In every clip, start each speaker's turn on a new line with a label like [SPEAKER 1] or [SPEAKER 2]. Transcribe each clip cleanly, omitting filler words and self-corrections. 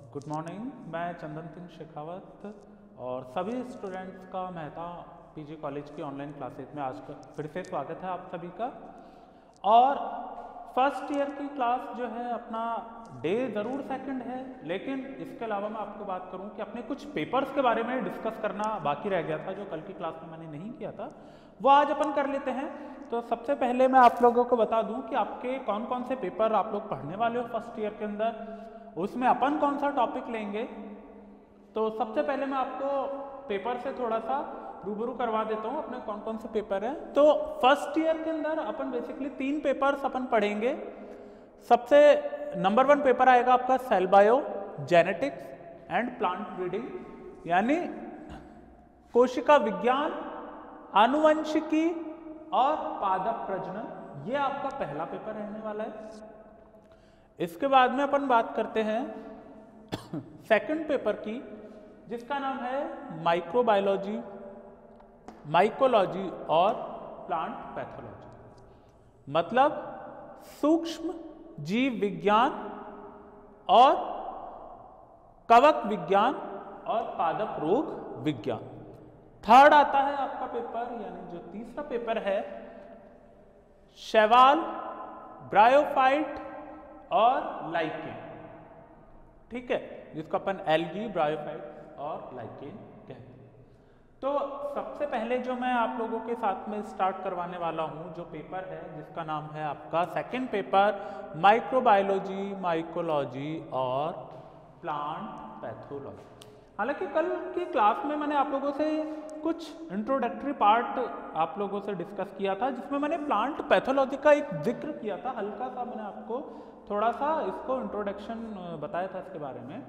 [SPEAKER 1] Good morning. मैं चंदन सिंह शेखावत और सभी स्टूडेंट्स का मेहता पीजी कॉलेज की ऑनलाइन क्लासेस में आज का फिर से स्वागत है आप सभी का। और फर्स्ट ईयर की क्लास जो है अपना डे ज़रूर सेकंड है, लेकिन इसके अलावा मैं आपको बात करूं कि अपने कुछ पेपर्स के बारे में डिस्कस करना बाकी रह गया था जो कल की क्लास में मैंने नहीं किया था, वो आज अपन कर लेते हैं। तो सबसे पहले मैं आप लोगों को बता दूं कि आपके कौन कौन से पेपर आप लोग पढ़ने वाले हो फर्स्ट ईयर के अंदर, उसमें अपन कौन सा टॉपिक लेंगे। तो सबसे पहले मैं आपको पेपर से थोड़ा सा रूबरू करवा देता हूँ अपने कौन कौन से पेपर हैं। तो फर्स्ट ईयर के अंदर अपन बेसिकली 3 पेपर्स अपन पढ़ेंगे। सबसे नंबर 1 पेपर आएगा आपका cell bio, genetics and plant breeding, यानी कोशिका विज्ञान, आनुवंशिकी और पादप प्रजनन। ये आपका पहला पेपर रहने वाला है। इसके बाद में अपन बात करते हैं सेकंड पेपर की, जिसका नाम है माइक्रोबायोलॉजी, माइकोलॉजी और प्लांट पैथोलॉजी, मतलब सूक्ष्म जीव विज्ञान और कवक विज्ञान और पादप रोग विज्ञान। थर्ड आता है आपका पेपर, यानी जो तीसरा पेपर है शैवाल, ब्रायोफाइट और लाइकेन, ठीक है, जिसको अपन एल्गी, ब्रायोफाइट और लाइकेन कहते हैं। तो सबसे पहले जो मैं आप लोगों के साथ में स्टार्ट करवाने वाला हूं जो पेपर है, जिसका नाम है आपका सेकंड पेपर माइक्रोबायोलॉजी, माइकोलॉजी और प्लांट पैथोलॉजी। हालांकि कल की क्लास में मैंने आप लोगों से कुछ इंट्रोडक्टरी पार्ट आप लोगों से डिस्कस किया था, जिसमें मैंने प्लांट पैथोलॉजी का एक जिक्र किया था, हल्का सा मैंने आपको थोड़ा सा इसको इंट्रोडक्शन बताया था इसके बारे में।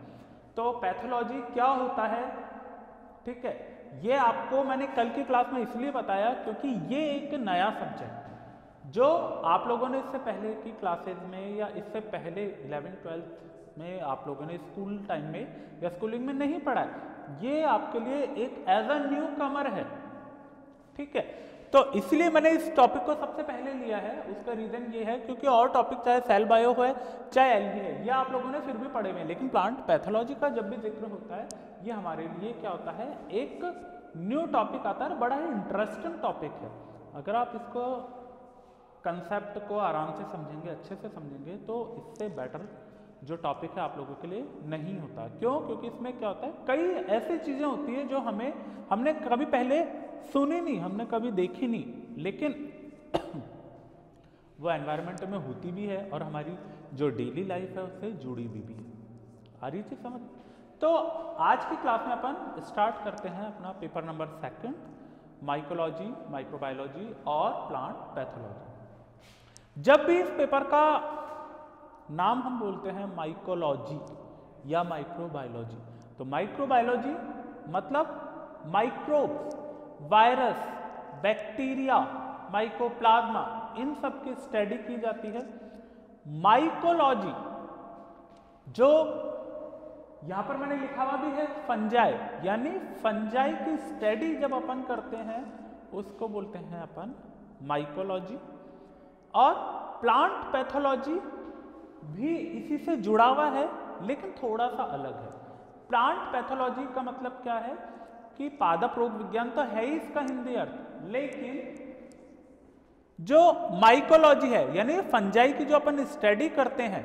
[SPEAKER 1] तो पैथोलॉजी क्या होता है, ठीक है, ये आपको मैंने कल की क्लास में इसलिए बताया क्योंकि ये एक नया सब्जेक्ट है जो आप लोगों ने इससे पहले की क्लासेज में या इससे पहले 11th-12th में आप लोगों ने स्कूल टाइम में या स्कूलिंग में नहीं पढ़ा है। ये आपके लिए एक एज अ न्यू कमर है, ठीक है। तो इसलिए मैंने इस टॉपिक को सबसे पहले लिया है। उसका रीजन ये है क्योंकि और टॉपिक चाहे सेल बायो है चाहे एल्गी है, ये आप लोगों ने फिर भी पढ़े हुए हैं, लेकिन प्लांट पैथोलॉजी का जब भी जिक्र होता है ये हमारे लिए क्या होता है, एक न्यू टॉपिक आता है, बड़ा ही इंटरेस्टिंग टॉपिक है। अगर आप इसको कंसेप्ट को आराम से समझेंगे, अच्छे से समझेंगे, तो इससे बेटर जो टॉपिक है आप लोगों के लिए नहीं होता। क्यों? क्योंकि इसमें क्या होता है, कई ऐसी चीज़ें होती है जो हमने कभी पहले सुनी नहीं, हमने कभी देखी नहीं, लेकिन वो एनवायरनमेंट में होती भी है और हमारी जो डेली लाइफ है उससे जुड़ी भी है। आ रही चीज़ समझ? तो आज की क्लास में अपन स्टार्ट करते हैं अपना पेपर नंबर 2, माइकोलॉजी, माइक्रोबायोलॉजी और प्लांट पैथोलॉजी। जब भी इस पेपर का नाम हम बोलते हैं माइकोलॉजी या माइक्रोबायोलॉजी, तो माइक्रोबायोलॉजी मतलब माइक्रोब्स, वायरस, बैक्टीरिया, माइकोप्लाज्मा, इन सब की स्टडी की जाती है। माइकोलॉजी जो यहां पर मैंने लिखा हुआ भी है फंजाई, यानी फंजाई की स्टडी जब अपन करते हैं उसको बोलते हैं अपन माइकोलॉजी। और प्लांट पैथोलॉजी भी इसी से जुड़ा हुआ है, लेकिन थोड़ा सा अलग है। प्लांट पैथोलॉजी का मतलब क्या है कि पादप रोग विज्ञान तो है ही इसका हिंदी अर्थ, लेकिन जो माइकोलॉजी है यानी फंजाई की जो अपन स्टडी करते हैं,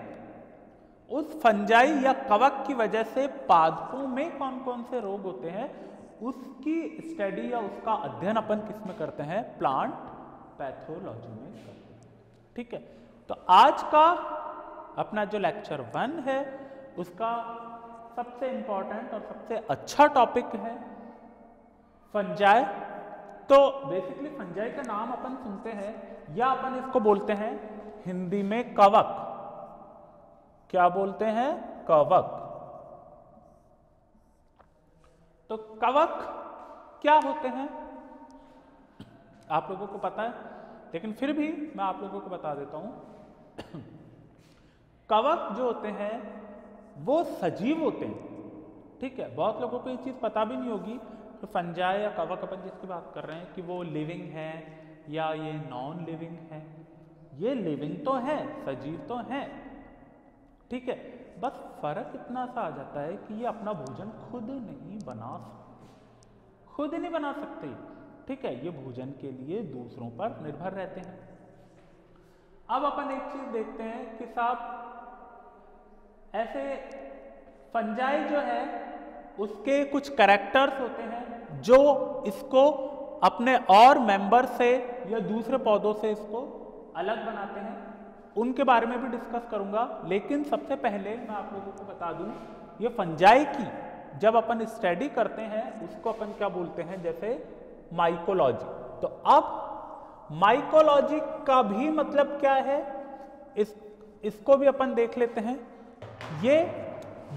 [SPEAKER 1] उस फंजाई या कवक की वजह से पादपों में कौन कौन से रोग होते हैं उसकी स्टडी या उसका अध्ययन अपन किस में करते हैं, प्लांट पैथोलॉजी में करते हैं, ठीक है। तो आज का अपना जो लेक्चर 1 है उसका सबसे इंपॉर्टेंट और सबसे अच्छा टॉपिक है फंजाई। तो बेसिकली फंजाई का नाम अपन सुनते हैं या अपन इसको बोलते हैं हिंदी में कवक। क्या बोलते हैं? कवक। तो कवक क्या होते हैं आप लोगों को पता है, लेकिन फिर भी मैं आप लोगों को बता देता हूं। कवक जो होते हैं वो सजीव होते हैं, ठीक है। बहुत लोगों को ये चीज़ पता भी नहीं होगी तो फंजाई या कवक अपन जिसकी बात कर रहे हैं कि वो लिविंग है या ये नॉन लिविंग है। ये लिविंग तो है, सजीव तो है, ठीक है, बस फर्क इतना सा आ जाता है कि ये अपना भोजन खुद नहीं बना सकते, खुद नहीं बना सकते, ठीक है। ये भोजन के लिए दूसरों पर निर्भर रहते हैं। अब अपन एक चीज देखते हैं कि साहब ऐसे फंजाई जो है उसके कुछ कैरेक्टर्स होते हैं जो इसको अपने और मेंबर से या दूसरे पौधों से इसको अलग बनाते हैं, उनके बारे में भी डिस्कस करूंगा। लेकिन सबसे पहले मैं आप लोगों को बता दूं, ये फंजाई की जब अपन स्टडी करते हैं उसको अपन क्या बोलते हैं, जैसे माइकोलॉजी। तो अब माइकोलॉजी का भी मतलब क्या है, इसको भी अपन देख लेते हैं। ये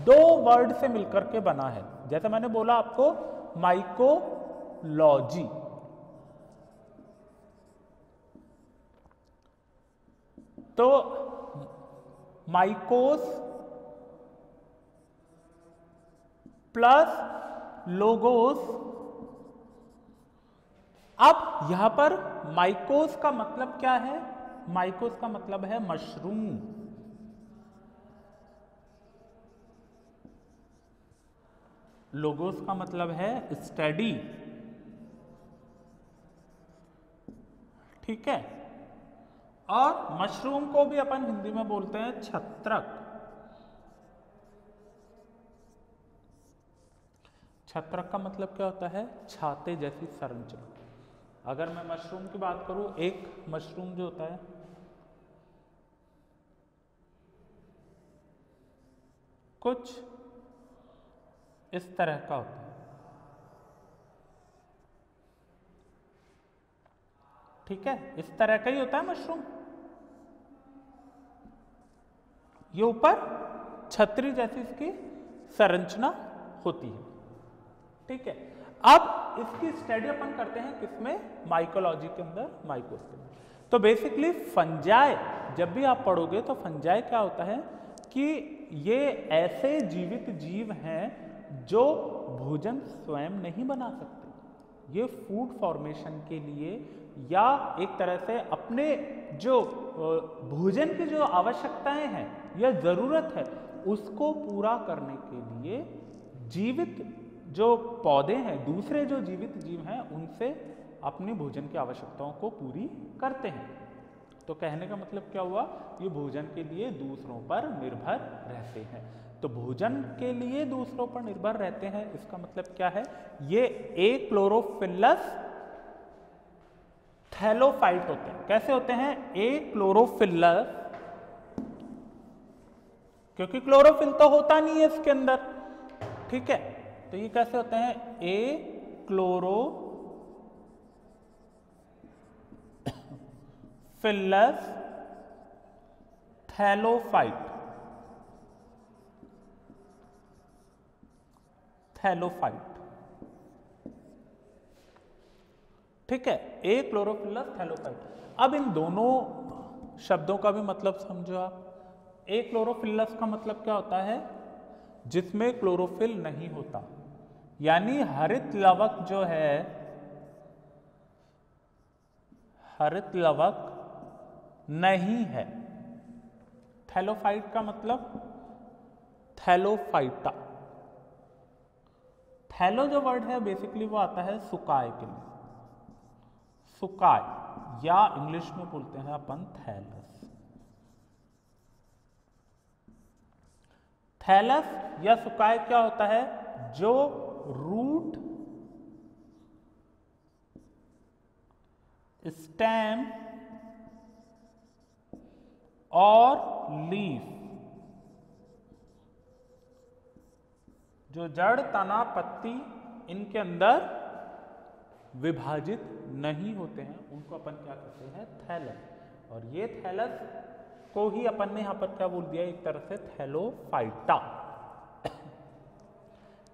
[SPEAKER 1] दो वर्ड से मिलकर के बना है, जैसे मैंने बोला आपको माइकोलॉजी, तो माइकोस प्लस लोगोस। अब यहां पर माइकोस का मतलब क्या है, माइकोस का मतलब है मशरूम, लोगोस का मतलब है स्टडी, ठीक है। और मशरूम को भी अपन हिंदी में बोलते हैं छत्रक। छत्रक का मतलब क्या होता है, छाते जैसी संरचना। अगर मैं मशरूम की बात करूं, एक मशरूम जो होता है कुछ इस तरह का होता है, ठीक है, इस तरह का ही होता है मशरूम। ये ऊपर छतरी जैसी इसकी संरचना होती है, ठीक है। अब इसकी स्टडी अपन करते हैं किसमें, माइकोलॉजी के अंदर, माइकोस के अंदर। तो बेसिकली फंजाई जब भी आप पढ़ोगे तो फंजाई क्या होता है कि ये ऐसे जीवित जीव हैं जो भोजन स्वयं नहीं बना सकते, ये फूड फॉर्मेशन के लिए या एक तरह से अपने जो भोजन की जो आवश्यकताएं हैं या जरूरत है उसको पूरा करने के लिए जीवित जो पौधे हैं, दूसरे जो जीवित जीव हैं, उनसे अपनी भोजन की आवश्यकताओं को पूरी करते हैं। तो कहने का मतलब क्या हुआ, ये भोजन के लिए दूसरों पर निर्भर रहते हैं। तो भोजन के लिए दूसरों पर निर्भर रहते हैं, इसका मतलब क्या है, ये एक्लोरोफिलस थैलोफाइट होते हैं। कैसे होते हैं, एक्लोरोफिलस, क्योंकि क्लोरोफिल तो होता नहीं है इसके अंदर, ठीक है। तो ये कैसे होते हैं, एक्लोरोफिलस थैलोफाइट, थैलोफाइट, ठीक है, एक्लोरोफिलस थैलोफाइट। अब इन दोनों शब्दों का भी मतलब समझो आप। एक्लोरोफिलस का मतलब क्या होता है, जिसमें क्लोरोफिल नहीं होता, यानी हरित लवक जो है, हरित लवक नहीं है। थैलोफाइट का मतलब थैलोफाइटा। थैलो जो वर्ड है बेसिकली वो आता है सुकाय के लिए, सुकाय, या इंग्लिश में बोलते हैं अपन थैलस। थैलस या सुकाय क्या होता है, जो रूट, स्टेम और लीफ, जो जड़, तना, पत्ती इनके अंदर विभाजित नहीं होते हैं, उनको अपन क्या कहते हैं, थैलस। और ये थैलस को ही अपन ने यहां पर क्या बोल दिया, एक तरह से थैलोफाइटा।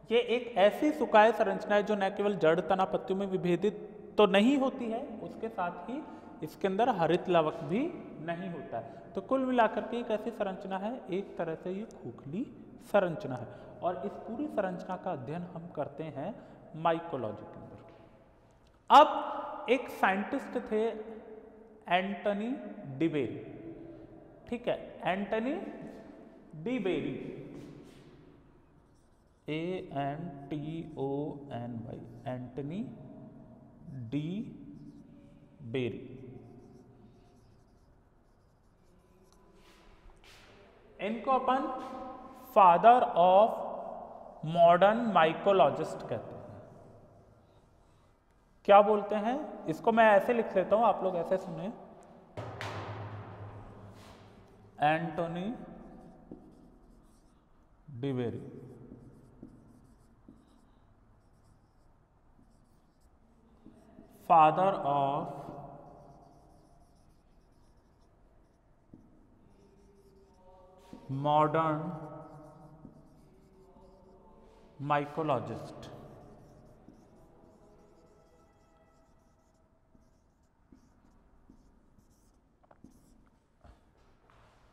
[SPEAKER 1] ये एक ऐसी सुकाय संरचना है जो न केवल जड़, तना, पत्तियों में विभेदित तो नहीं होती है, उसके साथ ही इसके अंदर हरित लवक भी नहीं होता है। तो कुल मिलाकर के एक ऐसी संरचना है, एक तरह से ये खोखली संरचना है। और इस पूरी संरचना का अध्ययन हम करते हैं माइकोलॉजी के अंदर। अब एक साइंटिस्ट थे एंटनी डिबेल, ठीक है। Antony de Bary, ANTONY, Antony de Bary. इनको अपन फादर ऑफ मॉडर्न माइकोलॉजिस्ट कहते हैं। क्या बोलते हैं इसको? मैं ऐसे लिख लेता हूं, आप लोग ऐसे सुने, Antony de Bary. Father of modern mycologist.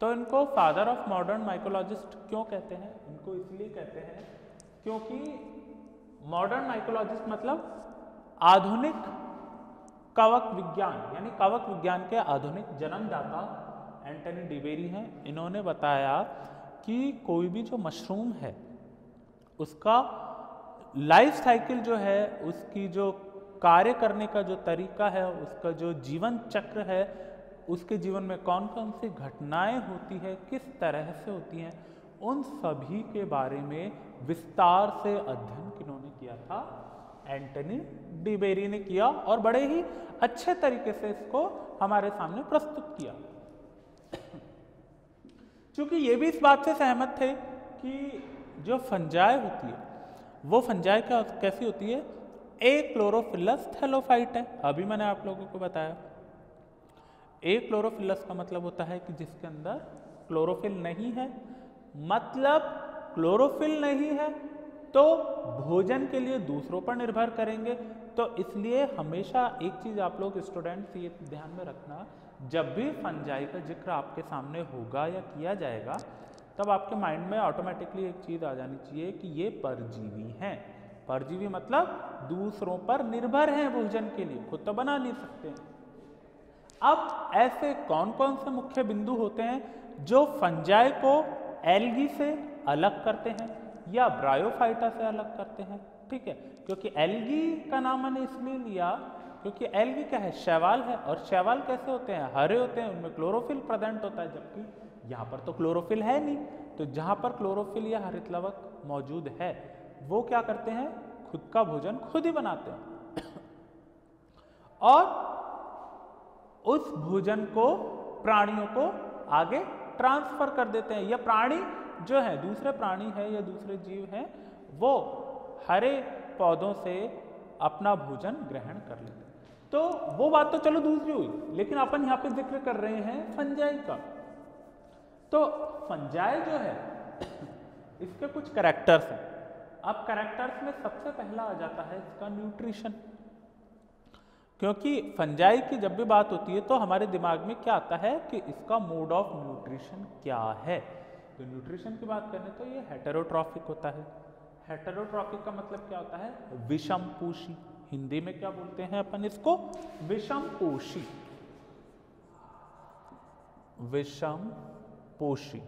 [SPEAKER 1] तो इनको फादर ऑफ मॉडर्न माइकोलॉजिस्ट क्यों कहते हैं? इनको इसलिए कहते हैं क्योंकि मॉडर्न माइकोलॉजिस्ट मतलब आधुनिक कवक विज्ञान, यानी कवक विज्ञान के आधुनिक जन्मदाता एंटनी डीबेरी हैं। इन्होंने बताया कि कोई भी जो मशरूम है उसका लाइफ साइकिल जो है, उसकी जो कार्य करने का जो तरीका है, उसका जो जीवन चक्र है, उसके जीवन में कौन कौन सी घटनाएं होती है, किस तरह से होती हैं, उन सभी के बारे में विस्तार से अध्ययन किन्होंने किया था? एंटनी डीबेरी ने किया, और बड़े ही अच्छे तरीके से इसको हमारे सामने प्रस्तुत किया। क्योंकि ये भी इस बात से सहमत थे कि जो फंजाई होती है वो फंजाई कैसी होती है? एक क्लोरोफिलस थैलोफाइट है। अभी मैंने आप लोगों को बताया एक क्लोरोफिलस का मतलब होता है कि जिसके अंदर क्लोरोफिल नहीं है। मतलब क्लोरोफिल नहीं है तो भोजन के लिए दूसरों पर निर्भर करेंगे। तो इसलिए हमेशा एक चीज आप लोग स्टूडेंट्स ये ध्यान में रखना, जब भी फंजाई का जिक्र आपके सामने होगा या किया जाएगा तब आपके माइंड में ऑटोमेटिकली एक चीज आ जानी चाहिए कि ये परजीवी हैं। परजीवी मतलब दूसरों पर निर्भर हैं भोजन के लिए, खुद तो बना नहीं सकते। अब ऐसे कौन कौन से मुख्य बिंदु होते हैं जो फंजाई को एल्गी से अलग करते हैं या ब्रायोफाइटा से अलग करते हैं? ठीक है, क्योंकि एल्गी का नाम मैंने इसलिए लिया क्योंकि एल्गी क्या है? शैवाल है, और शैवाल कैसे होते हैं? हरे होते हैं, उनमें क्लोरोफिल प्रेजेंट होता है, जबकि यहाँ पर तो क्लोरोफिल है नहीं। तो जहाँ पर क्लोरोफिल या हरित लवक मौजूद है वो क्या करते हैं? खुद का भोजन खुद ही बनाते हैं और उस भोजन को प्राणियों को आगे ट्रांसफर कर देते हैं। या प्राणी जो है, दूसरे प्राणी है या दूसरे जीव हैं, वो हरे पौधों से अपना भोजन ग्रहण कर लेते हैं। तो वो बात तो चलो दूसरी हुई, लेकिन अपन यहाँ पे जिक्र कर रहे हैं फंजाई का। तो फंजाई जो है इसके कुछ कैरेक्टर्स हैं। अब कैरेक्टर्स में सबसे पहला आ जाता है इसका न्यूट्रिशन। क्योंकि फंजाई की जब भी बात होती है तो हमारे दिमाग में क्या आता है कि इसका मोड ऑफ न्यूट्रिशन क्या है। तो न्यूट्रिशन की बात करें तो ये हेटेरोट्रॉफिक होता है। हेटेरोट्रॉफिक का मतलब क्या होता है? विषमपोषी। हिंदी में क्या बोलते हैं अपन इसको? विषमपोषी। विषमपोषी,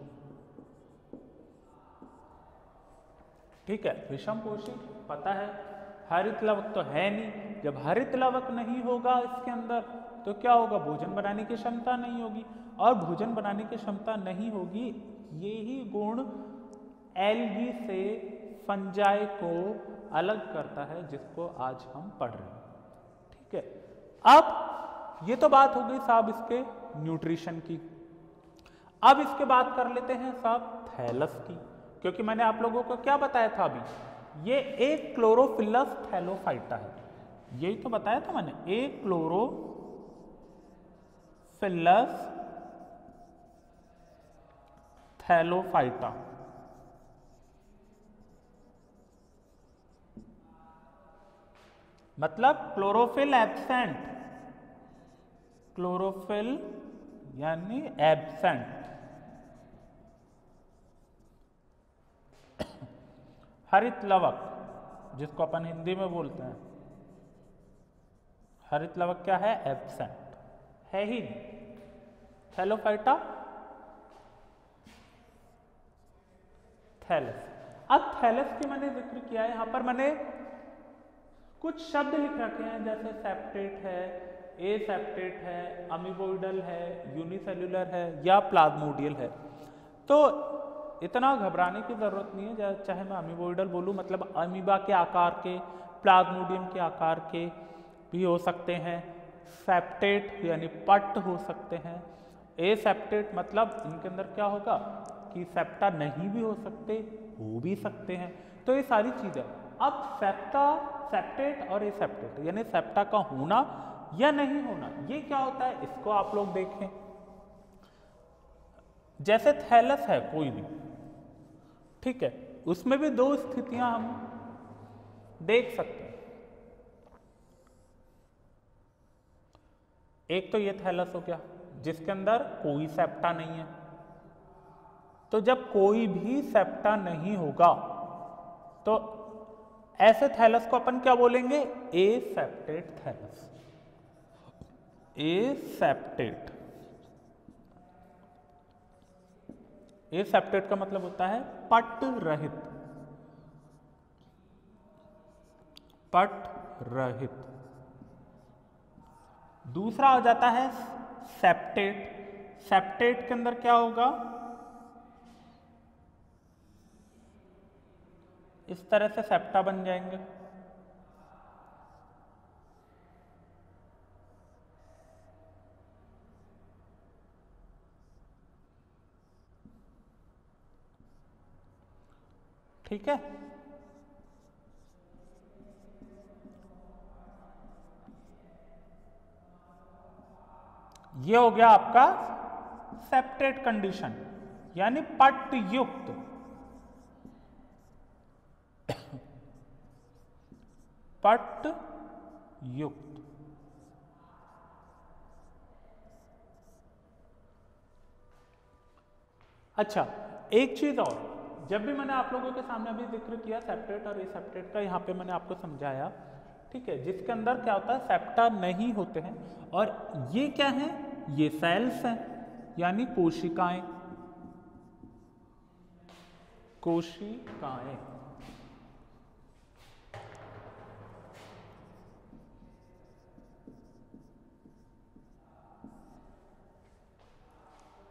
[SPEAKER 1] ठीक है। विषमपोषी पता है। हरित लवक तो है नहीं। जब हरित लवक नहीं होगा इसके अंदर तो क्या होगा? भोजन बनाने की क्षमता नहीं होगी, और भोजन बनाने की क्षमता नहीं होगी, यही गुण एल्गी से फंजाई को अलग करता है, जिसको आज हम पढ़ रहे हैं। ठीक है, अब ये तो बात हो गई साहब इसके न्यूट्रिशन की। अब इसके बात कर लेते हैं साहब थैलस की, क्योंकि मैंने आप लोगों को क्या बताया था अभी? ये एक क्लोरोफिलस थैलोफाइटा है। यही तो बताया था मैंने, एक क्लोरोफिलस थैलोफाइटा। मतलब क्लोरोफिल एब्सेंट, क्लोरोफिल यानी एब्सेंट। हरित लवक जिसको अपन हिंदी में बोलते हैं, हरित लवक क्या है? एब्सेंट, है ही नहीं। Thallophyta thallus. अब थैलस की मैंने जिक्र किया है, यहाँ पर मैंने कुछ शब्द लिख रखे हैं, जैसे सेप्टेट है, एसेप्टेट है, अमीबोइडल है, यूनिसेल्युलर है या प्लाज्मोडियल है। तो इतना घबराने की जरूरत नहीं है, चाहे मैं अमीबोइडल बोलूँ मतलब अमीबा के आकार के, प्लाज्मोडियम के आकार के भी हो सकते हैं, सेप्टेट यानी पट्ट हो सकते हैं, एसेप्टेट मतलब इनके अंदर क्या होगा कि सेप्टा नहीं भी हो सकते, हो भी सकते हैं। तो ये सारी चीज़ें, अब सेप्टेट और एसेप्टेट यानी सेप्टा का होना या नहीं होना, ये क्या होता है इसको आप लोग देखें। जैसे थैलस है कोई भी, ठीक है, उसमें भी दो स्थितियां हम देख सकते हैं। एक तो ये थैलस हो गया जिसके अंदर कोई सेप्टा नहीं है। तो जब कोई भी सेप्टा नहीं होगा तो ऐसे थैलस को अपन क्या बोलेंगे, एसेप्टेट थैलस। एसेप्टेट, एसेप्टेट का मतलब होता है पट्ट रहित, पट्ट रहित। दूसरा हो जाता है सेप्टेट। सेप्टेट के अंदर क्या होगा, इस तरह से सेप्टा बन जाएंगे। ठीक है, ये हो गया आपका सेप्टेट कंडीशन यानी पट्ट युक्त। पट्ट युक्त। अच्छा, एक चीज और, जब भी मैंने आप लोगों के सामने अभी जिक्र किया सेप्टेट और एसेप्टेट का, यहाँ पे मैंने आपको समझाया, ठीक है, जिसके अंदर क्या होता है सेप्टा नहीं होते हैं। और ये क्या है, ये सेल्स हैं यानी कोशिकाएं, कोशिकाएं।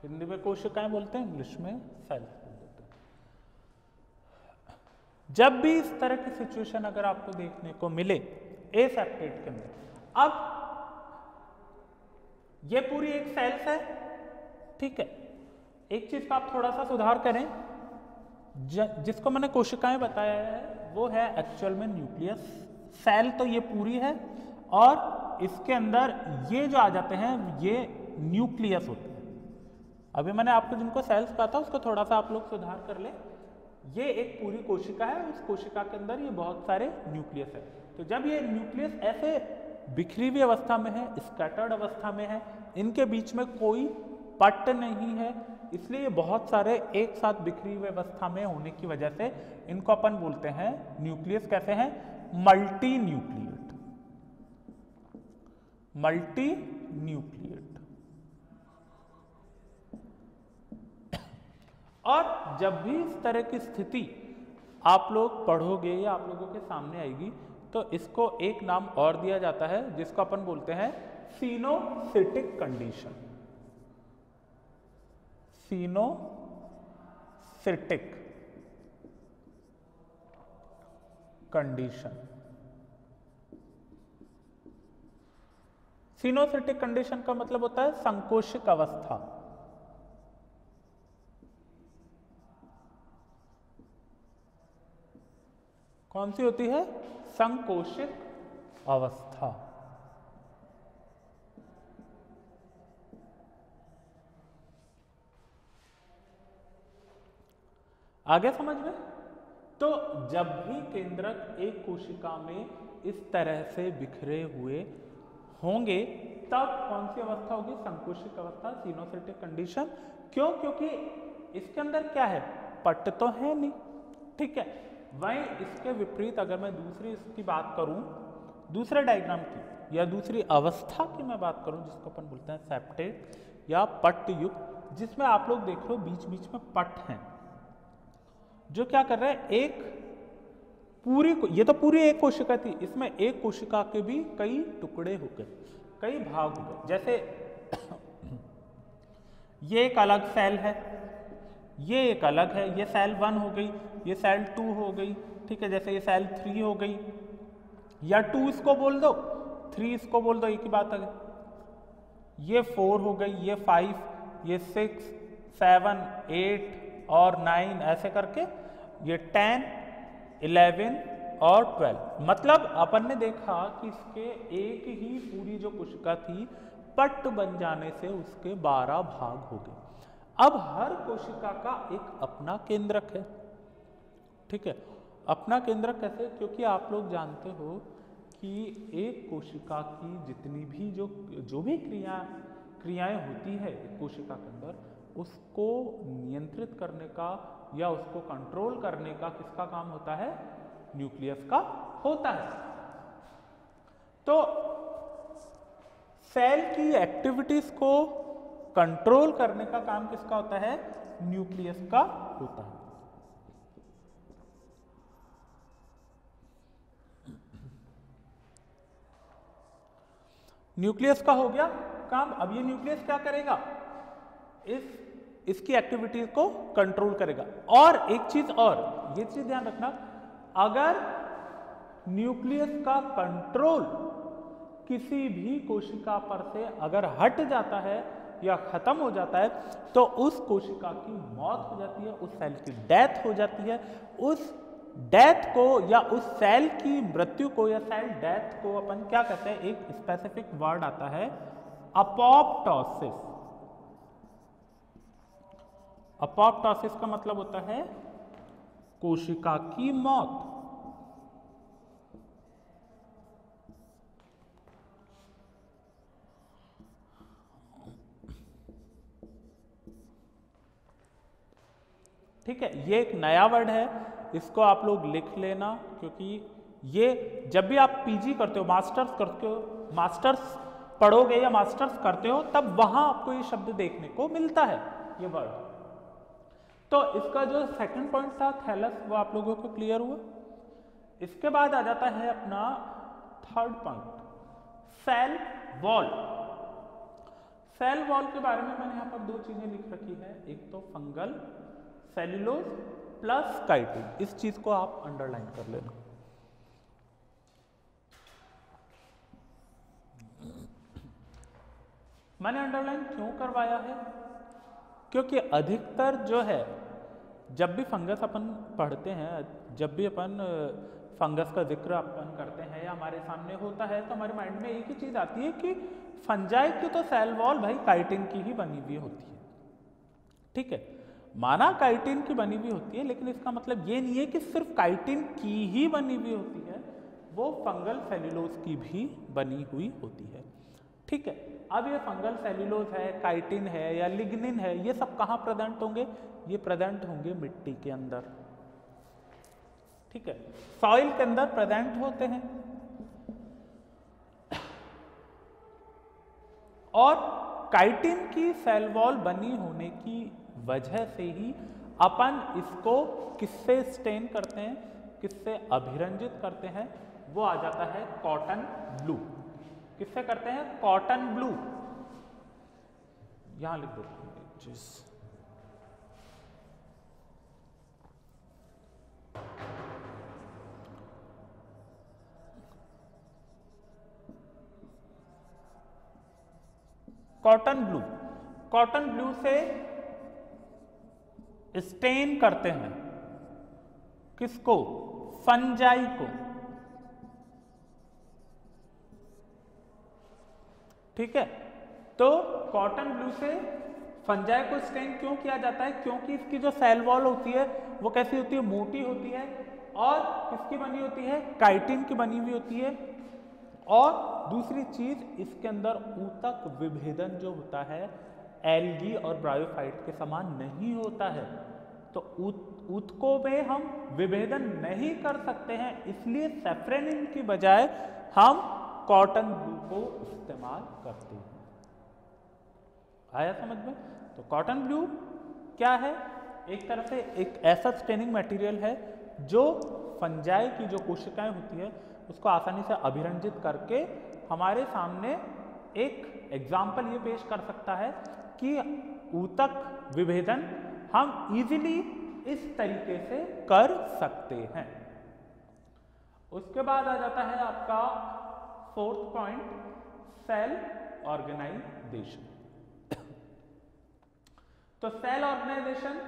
[SPEAKER 1] हिंदी में कोशिकाएं बोलते हैं, इंग्लिश में सेल्स बोलते हैं। जब भी इस तरह की सिचुएशन अगर आपको देखने को मिले एसेप्टेट के अंदर, अब ये पूरी एक सेल्स है, ठीक है, एक चीज का आप थोड़ा सा सुधार करें, जिसको मैंने कोशिकाएं बताया है वो है एक्चुअल में न्यूक्लियस। सेल तो ये पूरी है और इसके अंदर ये जो आ जाते हैं ये न्यूक्लियस होते हैं। अभी मैंने आपको जिनको सेल्स कहा था उसको थोड़ा सा आप लोग सुधार कर ले। ये एक पूरी कोशिका है, उस कोशिका के अंदर ये बहुत सारे न्यूक्लियस है। तो जब ये न्यूक्लियस ऐसे बिखरी हुई अवस्था में है, स्कैटर्ड अवस्था में है, इनके बीच में कोई पट्ट नहीं है, इसलिए ये बहुत सारे एक साथ बिखरी हुई अवस्था में होने की वजह से इनको अपन बोलते हैं न्यूक्लियस। कैसे हैं, मल्टी न्यूक्लिएट, मल्टी न्यूक्लिएट। और जब भी इस तरह की स्थिति आप लोग पढ़ोगे या आप लोगों के सामने आएगी तो इसको एक नाम और दिया जाता है जिसको अपन बोलते हैं सिनोसिटिक कंडीशन। सिनोसिटिक कंडीशन। सिनोसिटिक कंडीशन का मतलब होता है संकोशिक अवस्था। कौन सी होती है, संकोशिक अवस्था। आगे समझ में। तो जब भी केंद्रक एक कोशिका में इस तरह से बिखरे हुए होंगे तब कौन सी अवस्था होगी, संकोशिक अवस्था, सिनोसिटिक कंडीशन। क्यों, क्योंकि इसके अंदर क्या है, पट्ट तो है नहीं, ठीक है। वहीं इसके विपरीत अगर मैं दूसरी इसकी बात करूं, दूसरे डायग्राम की या दूसरी अवस्था की मैं बात करूं जिसको अपन बोलते हैं सेप्टेट या पट्ट युक्त, जिसमें आप लोग देख लो बीच बीच में पट्ट हैं जो क्या कर रहे हैं, एक पूरी, ये तो पूरी एक कोशिका थी, इसमें एक कोशिका के भी कई टुकड़े हो गए, कई भाग हो गए। जैसे ये एक अलग सेल है, ये एक अलग है, ये सेल 1 हो गई, ये सेल 2 हो गई, ठीक है। जैसे ये सेल 3 हो गई, या 2 इसको बोल दो, 3 इसको बोल दो, एक ही बात है। ये 4 हो गई, ये 5, ये 6, 7, 8 और 9, ऐसे करके ये 10, 11 और 12। मतलब अपन ने देखा कि इसके एक ही पूरी जो कोशिका थी, पट्ट बन जाने से उसके 12 भाग हो गए। अब हर कोशिका का एक अपना केंद्रक है, ठीक है। अपना केंद्रक कैसे? क्योंकि आप लोग जानते हो कि एक कोशिका की जितनी भी जो भी क्रियाएं होती है एक कोशिका के अंदर, उसको नियंत्रित करने का या उसको कंट्रोल करने का किसका काम होता है? न्यूक्लियस का होता है। तो सेल की एक्टिविटीज को कंट्रोल करने का काम किसका होता है? न्यूक्लियस का होता है। न्यूक्लियस का हो गया काम। अब ये न्यूक्लियस क्या करेगा? इसकी एक्टिविटीज को कंट्रोल करेगा। और एक चीज और, ये चीज ध्यान रखना, अगर न्यूक्लियस का कंट्रोल किसी भी कोशिका पर से अगर हट जाता है या खत्म हो जाता है, तो उस कोशिका की मौत हो जाती है, उस सेल की डेथ हो जाती है। उस डेथ को या उस सेल की मृत्यु को या सेल डेथ को अपन क्या कहते हैं? एक स्पेसिफिक वर्ड आता है, अपोप्टोसिस। अपोप्टोसिस का मतलब होता है कोशिका की मौत। ठीक है, ये एक नया वर्ड है, इसको आप लोग लिख लेना, क्योंकि ये जब भी आप पीजी करते हो, मास्टर्स करते हो, मास्टर्स पढ़ोगे या मास्टर्स करते हो, तब वहां आपको ये शब्द देखने को मिलता है, ये वर्ड। तो इसका जो सेकंड पॉइंट था थैलस, वो आप लोगों को क्लियर हुआ। इसके बाद आ जाता है अपना third point, cell wall. Cell wall के बारे में मैंने यहां पर दो चीजें लिख रखी है, एक तो फंगल सेल्यूलोज प्लस काइटिन। इस चीज को आप अंडरलाइन कर लेना। मैंने अंडरलाइन क्यों करवाया है? क्योंकि अधिकतर जो है, जब भी फंगस अपन पढ़ते हैं, जब भी अपन फंगस का जिक्र अपन करते हैं या हमारे सामने होता है, तो हमारे माइंड में एक ही चीज आती है कि फंजाई की तो सेल वॉल भाई काइटिन की ही बनी हुई होती है। ठीक है, माना काइटिन की बनी हुई होती है, लेकिन इसका मतलब ये नहीं है कि सिर्फ काइटिन की ही बनी हुई होती है, वो फंगल सेल्यूलोज की भी बनी हुई होती है। ठीक है, अब ये फंगल सेल्यूलोज है, काइटिन है या लिग्निन है, ये सब कहाँ प्रेजेंट होंगे? ये प्रेजेंट होंगे मिट्टी के अंदर। ठीक है, सॉइल के अंदर प्रेजेंट होते हैं। और काइटिन की सेल वॉल बनी होने की वजह से ही अपन इसको किससे स्टेन करते हैं, किससे अभिरंजित करते हैं? वो आ जाता है कॉटन ब्लू। किससे करते हैं? Cotton blue. यहां लिख दो कॉटन ब्लू। कॉटन ब्लू से स्टेन करते हैं किसको? फंजाई को। ठीक है, तो कॉटन ब्लू से फंजाई को स्टेन क्यों किया जाता है? क्योंकि इसकी जो सेल वॉल होती है वो कैसी होती है? मोटी होती है। और किसकी बनी होती है? काइटिन की बनी हुई होती है। और दूसरी चीज, इसके अंदर ऊतक विभेदन जो होता है एल्गी और ब्रायोफाइट के समान नहीं होता है, तो ऊतकों में हम विभेदन नहीं कर सकते हैं, इसलिए सेफ्रेनिन की बजाय हम कॉटन ब्लू को इस्तेमाल करते हैं। आया समझ में? तो कॉटन ब्लू क्या है? एक तरह से एक ऐसा स्टेनिंग मटेरियल है जो फंजाई की जो कोशिकाएं होती है उसको आसानी से अभिरंजित करके हमारे सामने एक एग्जाम्पल ये पेश कर सकता है कि ऊतक विभेदन हम इजीली इस तरीके से कर सकते हैं। उसके बाद आ जाता है आपका फोर्थ पॉइंट, सेल ऑर्गेनाइजेशन। तो सेल ऑर्गेनाइजेशन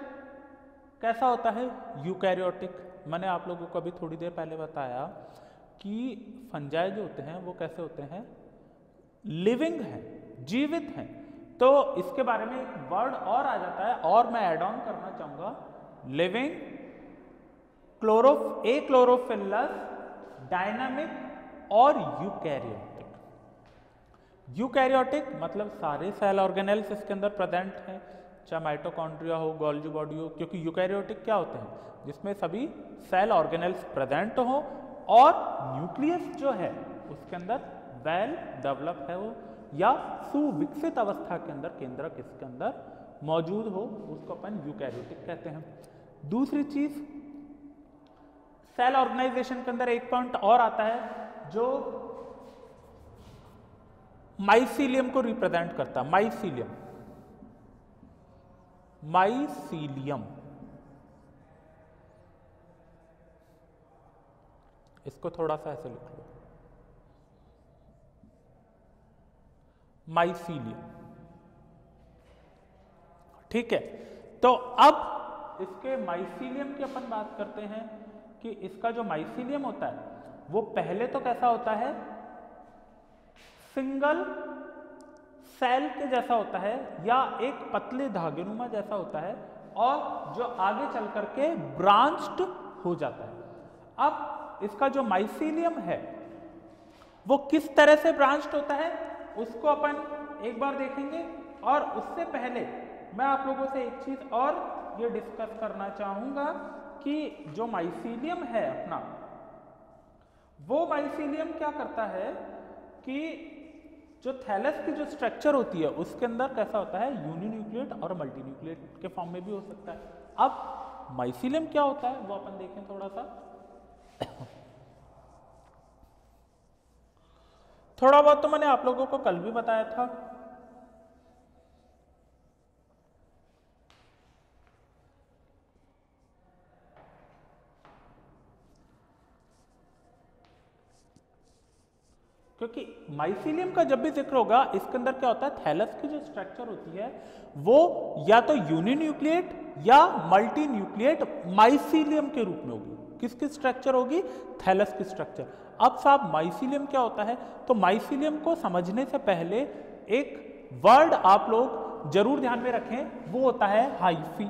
[SPEAKER 1] कैसा होता है? यूकैरियोटिक। मैंने आप लोगों को अभी थोड़ी देर पहले बताया कि फंजाई जो होते हैं वो कैसे होते हैं? लिविंग हैं, जीवित हैं। तो इसके बारे में एक वर्ड और आ जाता है और मैं ऐड ऑन करना चाहूंगा, लिविंग, क्लोरोफिलस, डायनामिक और यूकैरियोटिक। यूकैरियोटिक मतलब सारे सेल ऑर्गेनेल्स इसके अंदर प्रेजेंट हैं, चाहे माइटोकॉन्ड्रिया हो, गोल्गी बॉडी हो, क्योंकि यूकैरियोटिक क्या होते हैं? जिसमें सभी सेल ऑर्गेनेल्स प्रेजेंट हो और न्यूक्लियस जो है उसके अंदर वेल डेवलप है वो या सुविकसित अवस्था के अंदर केंद्रक इसके अंदर मौजूद हो, उसको अपन यूकैरियोटिक कहते हैं। दूसरी चीज, सेल ऑर्गेनाइजेशन के अंदर एक पॉइंट और आता है जो माइसीलियम को रिप्रेजेंट करता है। माइसीलियम इसको थोड़ा सा ऐसे लिख लो, माइसीलियम। ठीक है, तो अब इसके माइसीलियम की अपन बात करते हैं कि इसका जो माइसीलियम होता है वो पहले तो कैसा होता है? सिंगल सेल के जैसा होता है या एक पतले धागेनुमा जैसा होता है और जो आगे चल करके ब्रांच्ड हो जाता है। अब इसका जो माइसीलियम है वो किस तरह से ब्रांच्ड होता है उसको अपन एक बार देखेंगे, और उससे पहले मैं आप लोगों से एक चीज और ये डिस्कस करना चाहूंगा कि जो माइसीलियम है अपना, वो माइसीलियम क्या करता है कि जो थैलस की जो स्ट्रक्चर होती है उसके अंदर कैसा होता है? यूनिन्यूक्लिएट और मल्टीन्यूक्लिएट के फॉर्म में भी हो सकता है। अब माइसीलियम क्या होता है वो अपन देखें थोड़ा सा। थोड़ा बहुत तो मैंने आप लोगों को कल भी बताया था। क्योंकि माइसीलियम का जब भी जिक्र होगा इसके अंदर क्या होता है? थैलस की जो स्ट्रक्चर होती है वो या तो यूनिन्यूक्लिएट या मल्टीन्यूक्लिएट माइसीलियम के रूप में होगी। किसकी स्ट्रक्चर होगी? थैलस की स्ट्रक्चर। अब साहब माइसीलियम क्या होता है? तो माइसीलियम को समझने से पहले एक वर्ड आप लोग जरूर ध्यान में रखें, वो होता है हाइफी,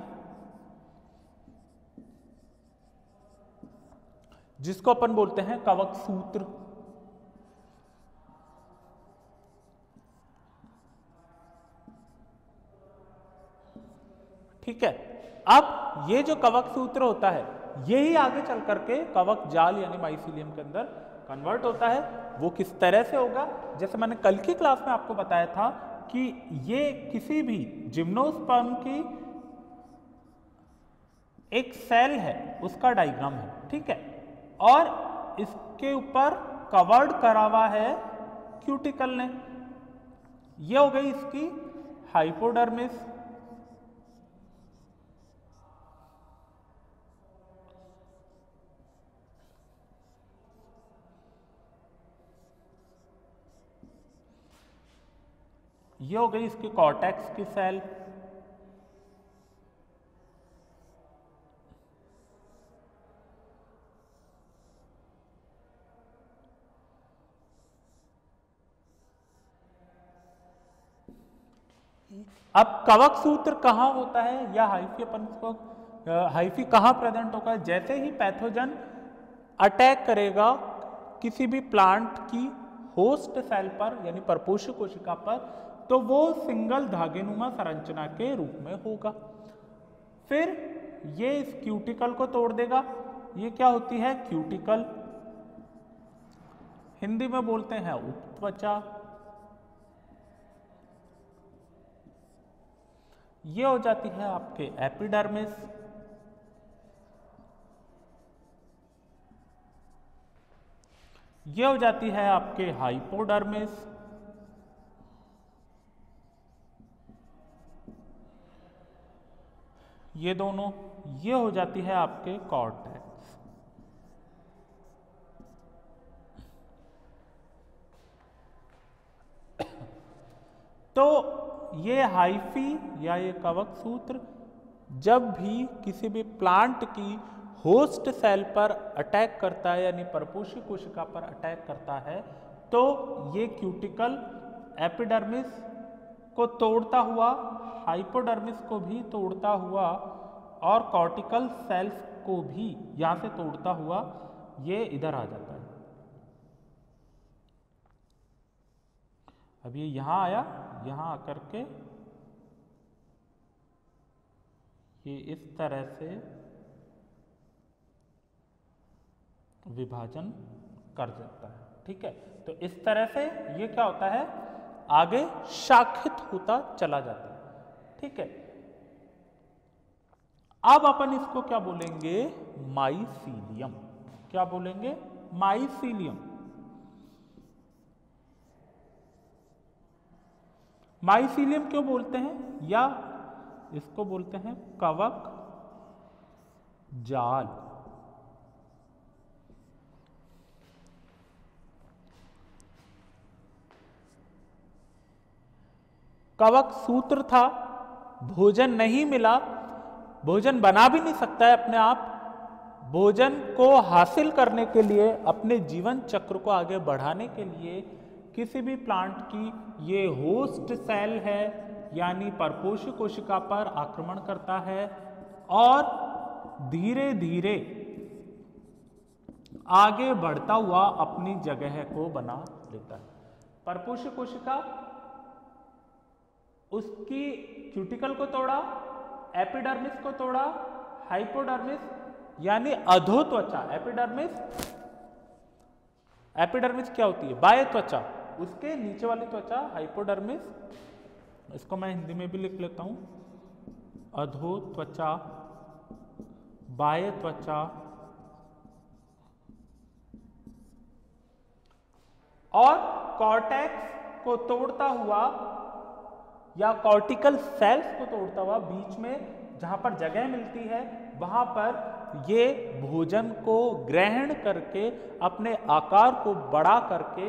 [SPEAKER 1] जिसको अपन बोलते हैं कवक सूत्र। ठीक है, अब ये जो कवक सूत्र होता है यही आगे चल करके कवक जाल यानी माइसीलियम के अंदर कन्वर्ट होता है। वो किस तरह से होगा? जैसे मैंने कल की क्लास में आपको बताया था कि ये किसी भी जिम्नोस्पर्म की एक सेल है उसका डायग्राम है। ठीक है, और इसके ऊपर कवर्ड करा हुआ है क्यूटिकल ने। ये हो गई इसकी हाइपोडर्मिस। ये हो गई इसकी कॉर्टेक्स की सेल। अब कवक सूत्र कहाँ होता है या हाइफी, अपन को हाइफी कहाँ प्रेजेंट होगा? जैसे ही पैथोजन अटैक करेगा किसी भी प्लांट की होस्ट सेल पर यानी परपोषी कोशिका पर, तो वो सिंगल धागेनुमा संरचना के रूप में होगा। फिर ये इस क्यूटिकल को तोड़ देगा। ये क्या होती है? क्यूटिकल। हिंदी में बोलते हैं उत्त्वचा। ये हो जाती है आपके एपिडर्मिस, ये हो जाती है आपके हाइपोडर्मिस, ये दोनों, ये हो जाती है आपके कॉर्टेक्स। तो ये हाइफी या ये कवक सूत्र जब भी किसी भी प्लांट की होस्ट सेल पर अटैक करता है, यानी परपोषी कोशिका पर अटैक करता है, तो ये क्यूटिकल एपिडर्मिस को तोड़ता हुआ, हाइपोडर्मिस को भी तोड़ता हुआ और कॉर्टिकल सेल्स को भी यहां से तोड़ता हुआ ये इधर आ जाता है। अब ये यहां आया, यहां आकर के ये इस तरह से विभाजन कर देता है। ठीक है, तो इस तरह से ये क्या होता है, आगे शाखित होता चला जाता है। ठीक है, अब अपन इसको क्या बोलेंगे, माइसीलियम। क्या बोलेंगे, माइसीलियम। माइसीलियम क्यों बोलते हैं, या इसको बोलते हैं कवक जाल। कवक सूत्र था, भोजन नहीं मिला, भोजन बना भी नहीं सकता है अपने आप, भोजन को हासिल करने के लिए, अपने जीवन चक्र को आगे बढ़ाने के लिए किसी भी प्लांट की ये होस्ट सेल है, यानी परपोषी कोशिका पर आक्रमण करता है और धीरे धीरे आगे बढ़ता हुआ अपनी जगह को बना लेता है। परपोषी कोशिका उसकी क्यूटिकल को तोड़ा, एपिडर्मिस को तोड़ा, हाइपोडर्मिस यानी अधोत्वचा, एपिडर्मिस क्या होती है, बाह्य त्वचा, उसके नीचे वाली त्वचा हाइपोडर्मिस, इसको मैं हिंदी में भी लिख लेता हूं, अधोत्वचा, बाह्य त्वचा और कॉर्टेक्स को तोड़ता हुआ या कॉर्टिकल सेल्स को तोड़ता हुआ बीच में जहां पर जगह मिलती है वहां पर ये भोजन को ग्रहण करके अपने आकार को बड़ा करके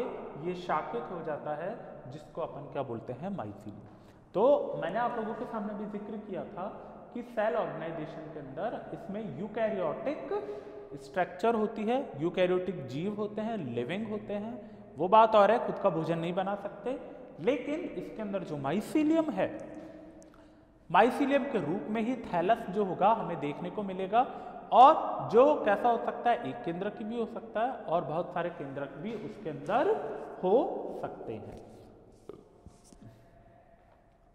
[SPEAKER 1] ये शाखित हो जाता है, जिसको अपन क्या बोलते हैं, माइसीलियम। तो मैंने आप लोगों के सामने भी जिक्र किया था कि सेल ऑर्गेनाइजेशन के अंदर इसमें यूकैरियोटिक स्ट्रक्चर होती है, यूकैरियोटिक जीव होते हैं, लिविंग होते हैं, वो बात और है, खुद का भोजन नहीं बना सकते, लेकिन इसके अंदर जो माइसीलियम है, माइसीलियम के रूप में ही थैलस जो होगा हमें देखने को मिलेगा, और जो कैसा हो सकता है, एक केंद्रक भी हो सकता है और बहुत सारे केंद्रक भी उसके अंदर हो सकते हैं।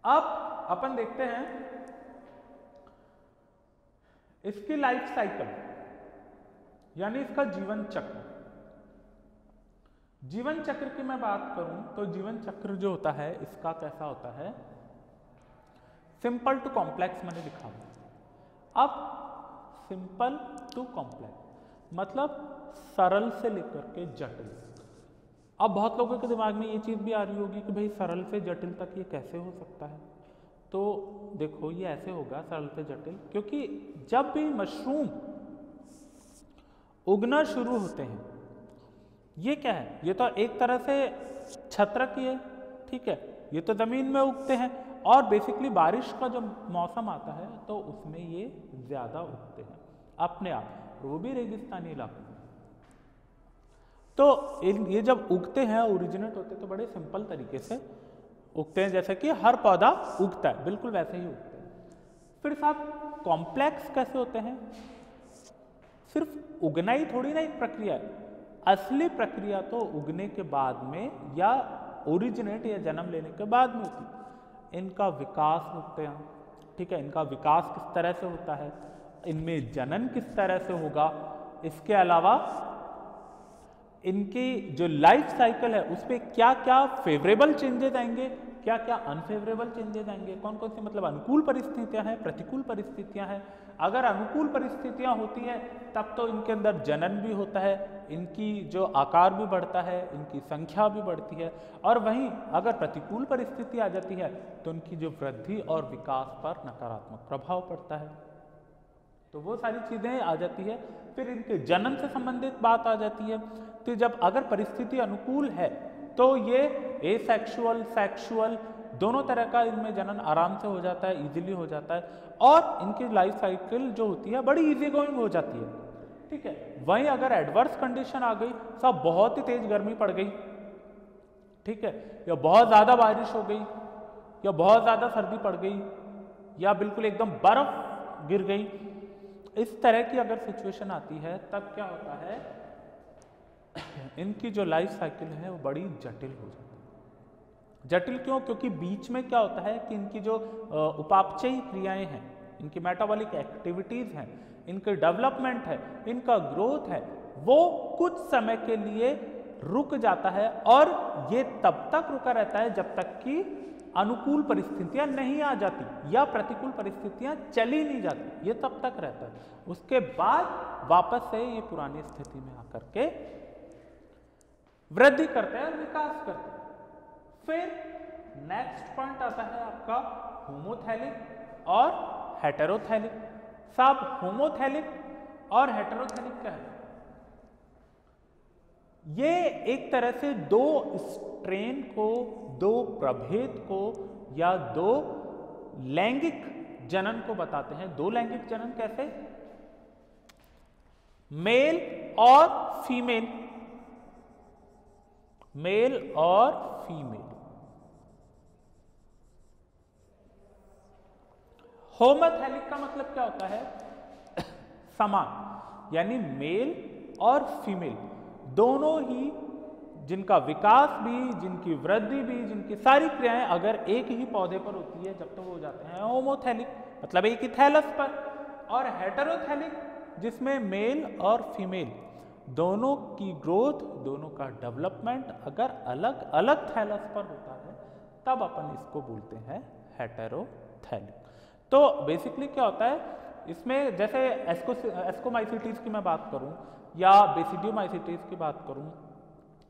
[SPEAKER 1] अब अपन देखते हैं इसकी लाइफ साइकिल, यानी इसका जीवन चक्र। जीवन चक्र की मैं बात करूं तो जीवन चक्र जो होता है इसका कैसा होता है, सिंपल टू कॉम्प्लेक्स मैंने लिखा हुआ। अब सिंपल टू कॉम्प्लेक्स मतलब सरल से लेकर के जटिल। अब बहुत लोगों के दिमाग में ये चीज भी आ रही होगी कि भाई सरल से जटिल तक ये कैसे हो सकता है, तो देखो ये ऐसे होगा सरल से जटिल, क्योंकि जब भी मशरूम उगना शुरू होते हैं, ये क्या है, ये तो एक तरह से छत्रक ही है, ठीक है, ये तो जमीन में उगते हैं और बेसिकली बारिश का जो मौसम आता है तो उसमें ये ज्यादा उगते हैं अपने आप, वो भी रेगिस्तानी इलाकों में। तो ये जब उगते हैं, ओरिजिनेट होते हैं, तो बड़े सिंपल तरीके से उगते हैं, जैसे कि हर पौधा उगता है, बिल्कुल वैसे ही उगते हैं। फिर साहब कॉम्प्लेक्स कैसे होते हैं, सिर्फ उगना ही थोड़ी ना एक प्रक्रिया है, असली प्रक्रिया तो उगने के बाद में या ओरिजिनेट या जन्म लेने के बाद में होती है। इनका विकास होते हैं, ठीक है, इनका विकास किस तरह से होता है, इनमें जनन किस तरह से होगा, इसके अलावा इनकी जो लाइफ साइकिल है उस पर क्या क्या फेवरेबल चेंजेस आएंगे, क्या क्या अनफेवरेबल चेंजेस आएंगे, कौन कौन सी मतलब अनुकूल परिस्थितियां हैं, प्रतिकूल परिस्थितियां हैं। अगर अनुकूल परिस्थितियां होती है तब तो इनके अंदर जनन भी होता है, इनकी जो आकार भी बढ़ता है, इनकी संख्या भी बढ़ती है, और वहीं अगर प्रतिकूल परिस्थिति आ जाती है तो उनकी जो वृद्धि और विकास पर नकारात्मक प्रभाव पड़ता है। तो वो सारी चीजें आ जाती है। फिर इनके जनन से संबंधित बात आ जाती है। तो जब अगर परिस्थिति अनुकूल है तो ये एसेक्सुअल सेक्सुअल दोनों तरह का इनमें जनन आराम से हो जाता है, इजीली हो जाता है, और इनकी लाइफ साइकिल जो होती है बड़ी इजी गोइंग हो जाती है। ठीक है, वहीं अगर एडवर्स कंडीशन आ गई, सब बहुत ही तेज गर्मी पड़ गई, ठीक है, या बहुत ज्यादा बारिश हो गई, या बहुत ज्यादा सर्दी पड़ गई, या बिल्कुल एकदम बर्फ गिर गई, इस तरह की अगर सिचुएशन आती है तब क्या होता है, इनकी जो लाइफ साइकिल है वो बड़ी जटिल हो जाती है। जटिल क्यों? क्योंकि बीच में क्या होता है कि इनकी जो उपापचयी क्रियाएं हैं, इनकी मेटाबॉलिक एक्टिविटीज हैं, इनके डेवलपमेंट है, इनका ग्रोथ है, वो कुछ समय के लिए रुक जाता है, और ये तब तक रुका रहता है जब तक कि अनुकूल परिस्थितियां नहीं आ जाती या प्रतिकूल परिस्थितियां चली नहीं जाती, ये तब तक रहता है। उसके बाद वापस से ये पुरानी स्थिति में आकर के वृद्धि करते हैं और विकास करते हैं। फिर नेक्स्ट पॉइंट आता है आपका होमोथैलिक और हेटेरोथैलिक। सब होमोथैलिक और हेटेरोथैलिक क्या है? ये एक तरह से दो स्ट्रेन को, दो प्रभेद को, या दो लैंगिक जनन को बताते हैं। दो लैंगिक जनन कैसे? मेल और फीमेल, मेल और फीमेल। होमोथैलिक का मतलब क्या होता है? समान, यानी मेल और फीमेल दोनों ही, जिनका विकास भी, जिनकी वृद्धि भी, जिनकी सारी क्रियाएं अगर एक ही पौधे पर होती है जब तो वो हो जाते हैं होमोथैलिक, मतलब एक ही थैलस पर। और हेटेरोथैलिक जिसमें मेल और फीमेल दोनों की ग्रोथ, दोनों का डेवलपमेंट अगर अलग अलग थैलस पर होता है तब अपन इसको बोलते हैं हेटेरोथैलिक। तो बेसिकली क्या होता है इसमें, जैसे एस्कोमाइसिटीज की मैं बात करूं, या बेसिडियोमाइसिटीज की बात करूं,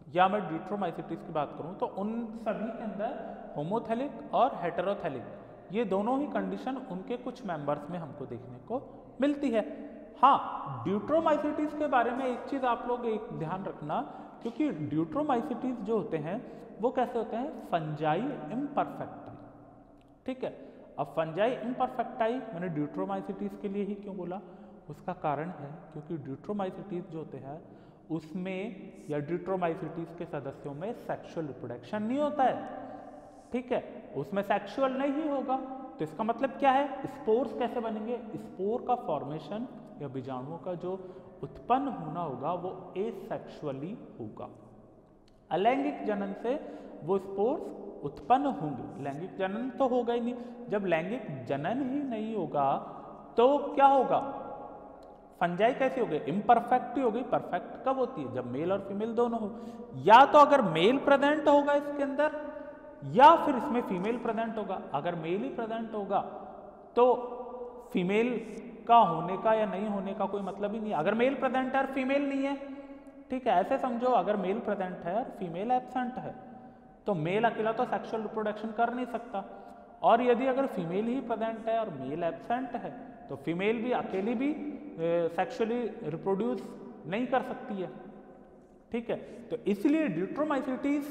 [SPEAKER 1] या मैं ड्यूट्रोमाइसिटीज की बात करूं, तो उन सभी के अंदर होमोथैलिक और हेटेरोथैलिक ये दोनों ही कंडीशन उनके कुछ मेंबर्स में हमको देखने को मिलती है। हाँ, ड्यूट्रोमाइसिटीज के बारे में एक चीज आप लोग एक ध्यान रखना, क्योंकि ड्यूट्रोमाइसिटीज जो होते हैं वो कैसे होते हैं? Fungi imperfecti. ठीक है, अब फंजाई इम्परफेक्टाई मैंने ड्यूट्रोमाइसिटीज के लिए ही क्यों बोला? उसका कारण है क्योंकि ड्यूट्रोमाइसिटीज जो होते हैं उसमें, या ड्यूट्रोमाइसिटीज के सदस्यों में सेक्सुअल रिप्रोडक्शन नहीं होता है। ठीक है, उसमें सेक्सुअल नहीं होगा, तो इसका मतलब क्या है? स्पोर्स कैसे बनेंगे? स्पोर का फॉर्मेशन या बीजाणुओं का जो उत्पन्न होना होगा वो एसेक्सुअली होगा। अलैंगिक जनन से वो स्पोर्स उत्पन्न होंगे, लैंगिक जनन तो होगा ही नहीं। जब लैंगिक जनन ही नहीं होगा तो क्या होगा? फंजाई कैसी हो गई? इम्परफेक्ट ही हो गई। परफेक्ट कब होती है? जब मेल और फीमेल दोनों हो। या तो अगर मेल प्रेजेंट होगा इसके अंदर, या फिर इसमें फीमेल प्रेजेंट होगा। अगर मेल ही प्रेजेंट होगा तो फीमेल का होने का या नहीं होने का कोई मतलब ही नहीं। अगर मेल प्रेजेंट है और फीमेल नहीं है, ठीक है, ऐसे समझो, अगर मेल प्रेजेंट है और फीमेल एब्सेंट है तो मेल अकेला तो सेक्सुअल रिप्रोडक्शन कर नहीं सकता, और यदि अगर फीमेल ही प्रेजेंट है और मेल एब्सेंट है तो फीमेल भी अकेली भी सेक्सुअली रिप्रोड्यूस नहीं कर सकती है। ठीक है, तो इसलिए ड्यूट्रोमाइसिटीज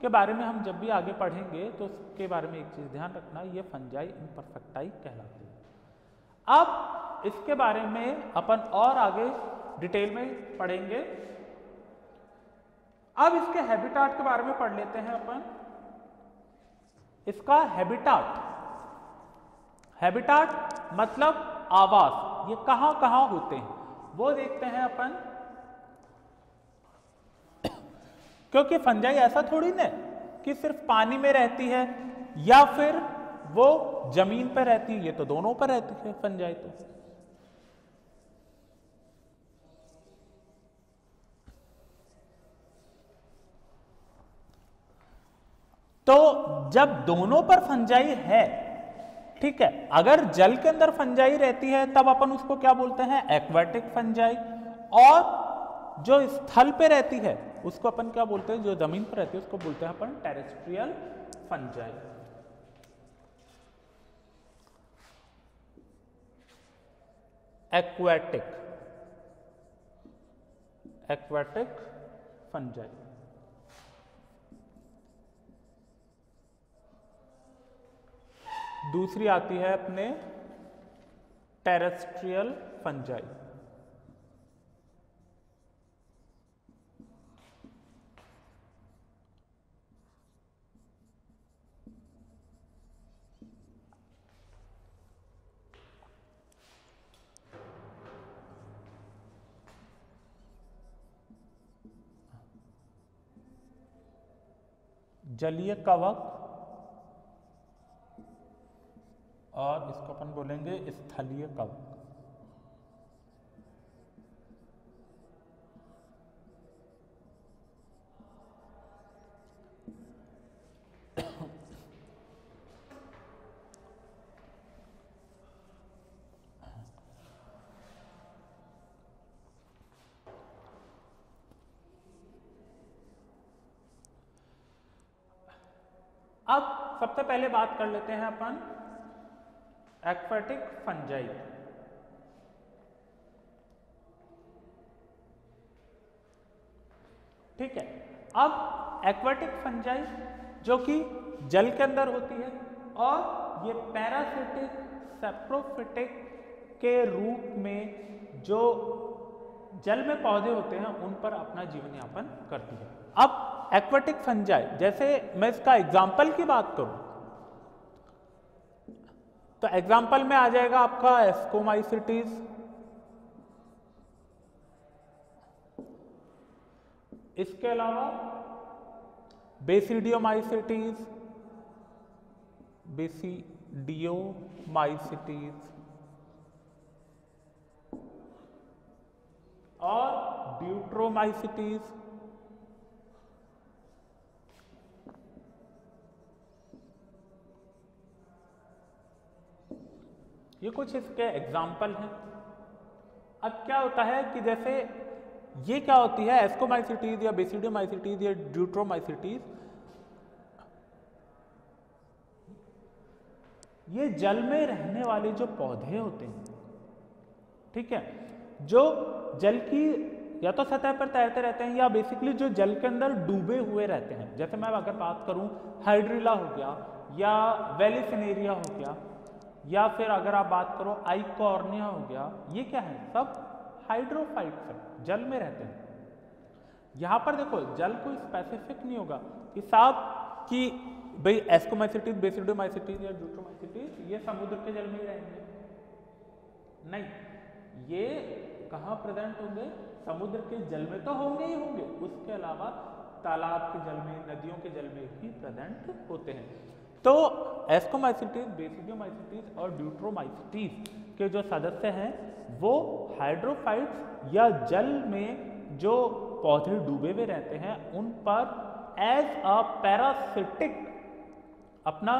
[SPEAKER 1] के बारे में हम जब भी आगे पढ़ेंगे तो उसके बारे में एक चीज ध्यान रखना, ये फंजाई इम्परफेक्टाई कहलाते हैं। अब इसके बारे में अपन और आगे डिटेल में पढ़ेंगे। अब इसके हैबिटाट के बारे में पढ़ लेते हैं अपन। इसका हैबिटाट, हैबिटाट मतलब आवास, ये कहां कहां होते हैं वो देखते हैं अपन। क्योंकि फंजाई ऐसा थोड़ी ना कि सिर्फ पानी में रहती है या फिर वो जमीन पर रहती है, ये तो दोनों पर रहती है फंजाई। तो जब दोनों पर फंजाई है, ठीक है, अगर जल के अंदर फंजाई रहती है तब अपन उसको क्या बोलते हैं, एक्वाटिक फंजाई, और जो स्थल पे रहती है उसको अपन क्या बोलते हैं, जो जमीन पर रहती है उसको बोलते हैं अपन टेरेस्ट्रियल फंजाई। Aquatic fungi. दूसरी आती है अपने टेरेस्ट्रियल फंजाई। जलीय कवक, और इसको अपन बोलेंगे स्थलीय कवक। अब सबसे पहले बात कर लेते हैं अपन एक्वाटिक फंजाई। ठीक है, अब एक्वाटिक फंजाई जो कि जल के अंदर होती है और ये पैरासिटिक सेप्रोफिटिक के रूप में जो जल में पौधे होते हैं उन पर अपना जीवन यापन करती है। अब एक्वाटिक फंजाई, जैसे मैं इसका एग्जाम्पल की बात करूं तो एग्जाम्पल में आ जाएगा आपका एस्कोमाइसिटीज, इसके अलावा बेसिडियोमाइसिटीज, और ड्यूट्रोमाइसिटीज। ये कुछ इसके एग्जाम्पल हैं। अब क्या होता है कि जैसे ये क्या होती है, एस्कोमाइसिटीज या बेसिडियोमाइसिटीज या ड्यूट्रोमाइसिटीज, ये जल में रहने वाले जो पौधे होते हैं, ठीक है, जो जल की या तो सतह पर तैरते रहते हैं या बेसिकली जो जल के अंदर डूबे हुए रहते हैं। जैसे मैं अगर बात करूं हाइड्रिला हो गया या वेलिसिनेरिया हो गया, या फिर अगर आप बात करो आइकॉर्निया हो गया, ये क्या है, सब हाइड्रोफाइट्स है, जल में रहते हैं। यहां पर देखो जल कोई स्पेसिफिक नहीं होगा कि साहब कि भाई एस्कोमाइसिटीज, बेसिडियोमाइसिटीज या ड्यूट्रोमाइसिटीज ये समुद्र के जल में ही रहेंगे, नहीं, ये कहाँ प्रेजेंट होंगे, समुद्र के जल में तो होंगे ही होंगे, उसके अलावा तालाब के जल में, नदियों के जल में भी प्रेजेंट होते हैं। तो एस्कोमाइसिटीज, बेसिडियोमाइसिटीज और ड्यूट्रोमाइसिटीज के जो सदस्य हैं वो हाइड्रोफाइट्स या जल में जो पौधे डूबे हुए रहते हैं उन पर एज अ पैरासिटिक अपना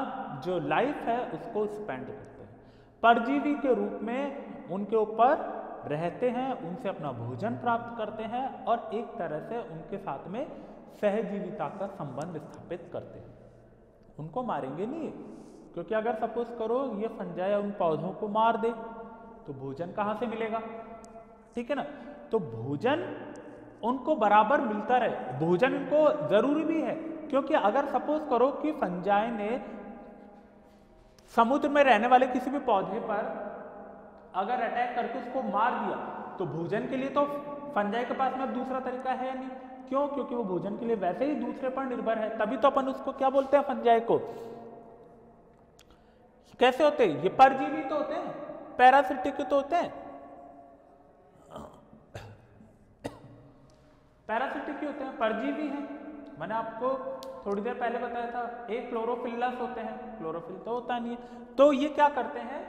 [SPEAKER 1] जो लाइफ है उसको स्पेंड करते हैं, परजीवी के रूप में उनके ऊपर रहते हैं, उनसे अपना भोजन प्राप्त करते हैं और एक तरह से उनके साथ में सहजीविता का संबंध स्थापित करते हैं। उनको मारेंगे नहीं, क्योंकि अगर सपोज करो ये फंजाई उन पौधों को मार दे तो भोजन कहाँ से मिलेगा, ठीक है ना। तो भोजन उनको बराबर मिलता रहे, भोजन उनको जरूरी भी है, क्योंकि अगर सपोज करो कि फंजाई ने समुद्र में रहने वाले किसी भी पौधे पर अगर अटैक करके उसको मार दिया तो भोजन के लिए तो फंजाई के पास में दूसरा तरीका है नहीं। क्यों? क्योंकि वो भोजन के लिए वैसे ही दूसरे पर निर्भर है, तभी तो अपन उसको क्या बोलते हैं, फंजाई को। कैसे होते हैं ये? परजीवी तो होते हैं, पैरासिटिक तो होते हैं, पैरासिटिक ही होते हैं, परजीवी हैं। मैंने आपको थोड़ी देर पहले बताया था, एक क्लोरोफिलस होते हैं, क्लोरोफिल तो होता नहीं है। तो ये क्या करते हैं,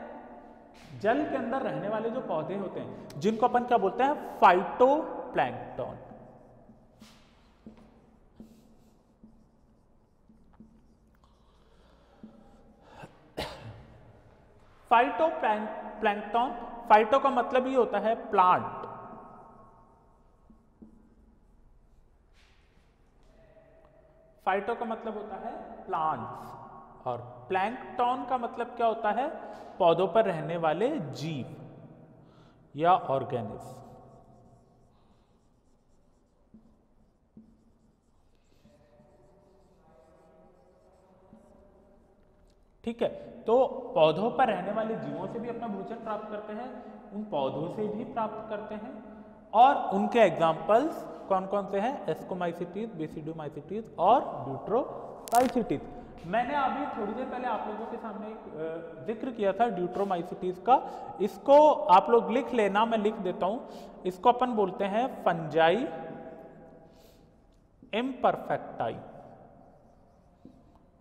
[SPEAKER 1] जल के अंदर रहने वाले जो पौधे होते हैं जिनको अपन क्या बोलते हैं, फाइटोप्लैंक्टन। फाइटो प्लैंकटन, फाइटो का मतलब ही होता है प्लांट, फाइटो का मतलब होता है प्लांट्स, और प्लैंकटन का मतलब क्या होता है, पौधों पर रहने वाले जीव या ऑर्गेनिज्म। ठीक है, तो पौधों पर रहने वाले जीवों से भी अपना भोजन प्राप्त करते हैं, उन पौधों से भी प्राप्त करते हैं, और उनके एग्जाम्पल्स कौन कौन से हैं, एस्कोमाइसिटीज, बेसिडोमाइसिटीज और ड्यूट्रोमाइसिटीज। मैंने अभी थोड़ी देर पहले आप लोगों के सामने एक जिक्र किया था ड्यूट्रोमाइसिटीज का, इसको आप लोग लिख लेना, मैं लिख देता हूं। इसको अपन बोलते हैं फंजाई इम्परफेक्टाई,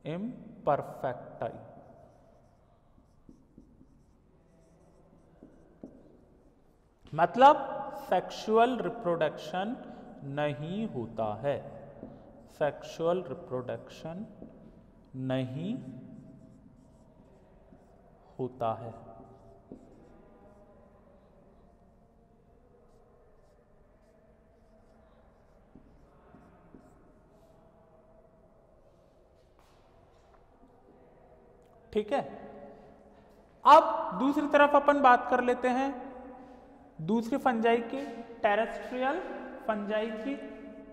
[SPEAKER 1] इम्परफेक्टाई। मतलब सेक्सुअल रिप्रोडक्शन नहीं होता है, सेक्सुअल रिप्रोडक्शन नहीं होता है। ठीक है, अब दूसरी तरफ अपन बात कर लेते हैं दूसरी फंजाई की, टेरेस्ट्रियल फंजाई की।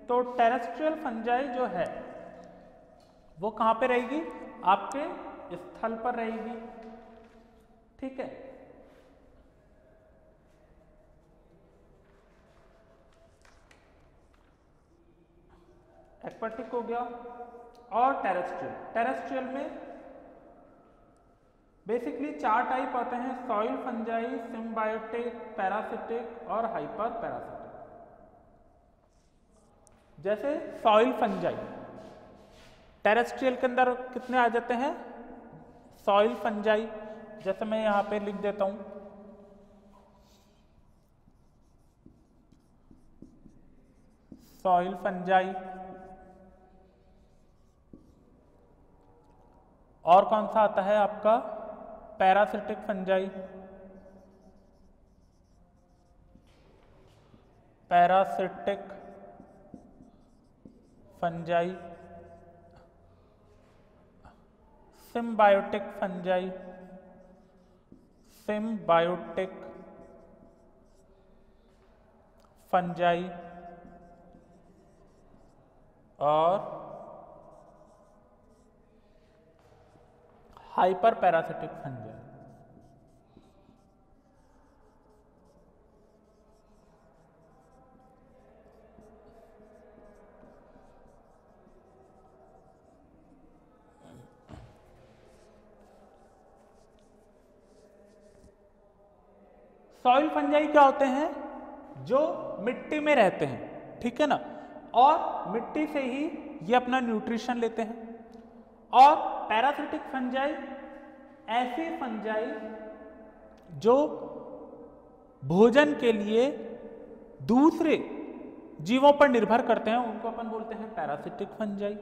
[SPEAKER 1] तो टेरेस्ट्रियल फंजाई जो है वो कहां पे रहेगी, आपके स्थल पर रहेगी। ठीक है, एक्वाटिक हो गया, और टेरेस्ट्रियल, टेरेस्ट्रियल में बेसिकली 4 टाइप आते हैं, सॉइल फंजाई, सिम्बायोटिक, पैरासिटिक और हाइपर पैरासिटिक। जैसे सॉइल फंजाई टेरेस्ट्रियल के अंदर कितने आ जाते हैं, सॉइल फंजाई, जैसे मैं यहां पे लिख देता हूं, सॉइल फंजाई। और कौन सा आता है आपका, parasitic fungi, parasitic fungi, symbiotic fungi, symbiotic fungi, और hyper parasitic fungi. Soil fungi क्या होते हैं, जो मिट्टी में रहते हैं, ठीक है ना, और मिट्टी से ही ये अपना न्यूट्रिशन लेते हैं। और पैरासिटिक फंजाई ऐसे फंजाई जो भोजन के लिए दूसरे जीवों पर निर्भर करते हैं, उनको अपन बोलते हैं पैरासिटिक फंजाई।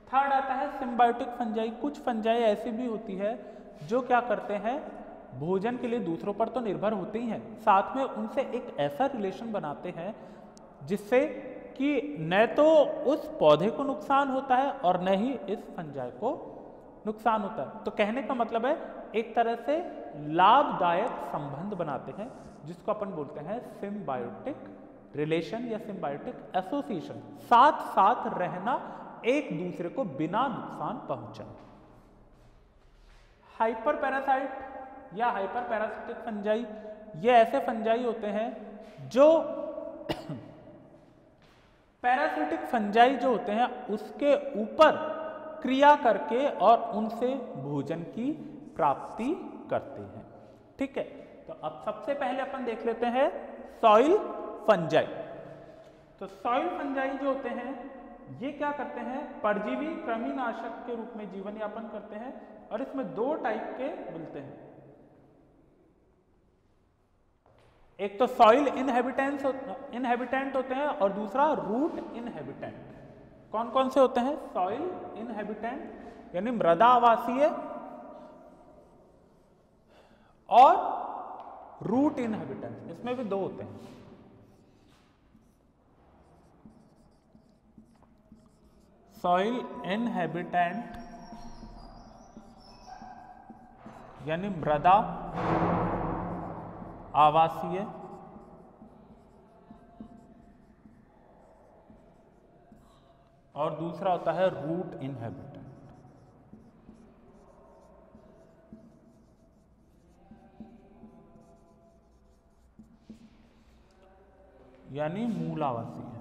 [SPEAKER 1] थर्ड आता है सिम्बायोटिक फंजाई। कुछ फंजाई ऐसी भी होती है जो क्या करते हैं, भोजन के लिए दूसरों पर तो निर्भर होते ही हैं, साथ में उनसे एक ऐसा रिलेशन बनाते हैं जिससे कि न तो उस पौधे को नुकसान होता है और न ही इस फंजाई को नुकसान होता है। तो कहने का मतलब है एक तरह से लाभदायक संबंध बनाते हैं, जिसको अपन बोलते हैं सिम्बायोटिक रिलेशन या सिम्बायोटिक एसोसिएशन, साथ साथ रहना एक दूसरे को बिना नुकसान पहुंचाए। हाइपर पैरासाइट या हाइपर पैरासिटिक फंजाई, ये ऐसे फंजाई होते हैं जो पैरासिटिक फंजाई जो होते हैं उसके ऊपर क्रिया करके और उनसे भोजन की प्राप्ति करते हैं। ठीक है, तो अब सबसे पहले अपन देख लेते हैं सॉइल फंजाई। तो सॉइल फंजाई जो होते हैं ये क्या करते हैं, परजीवी कृमिनाशक के रूप में जीवन यापन करते हैं, और इसमें 2 टाइप के मिलते हैं। एक तो सॉइल इनहेबिटेंट होते हैं और दूसरा रूट इनहेबिटेंट। कौन कौन से होते हैं, सॉइल इनहेबिटेंट यानी मृदा आवासीय, और रूट इनहेबिटेंट, इसमें भी दो होते हैं। सॉइल इनहेबिटेंट यानी मृदा आवासीय और दूसरा होता है रूट इनहेबिटेंट यानी मूल आवासीय।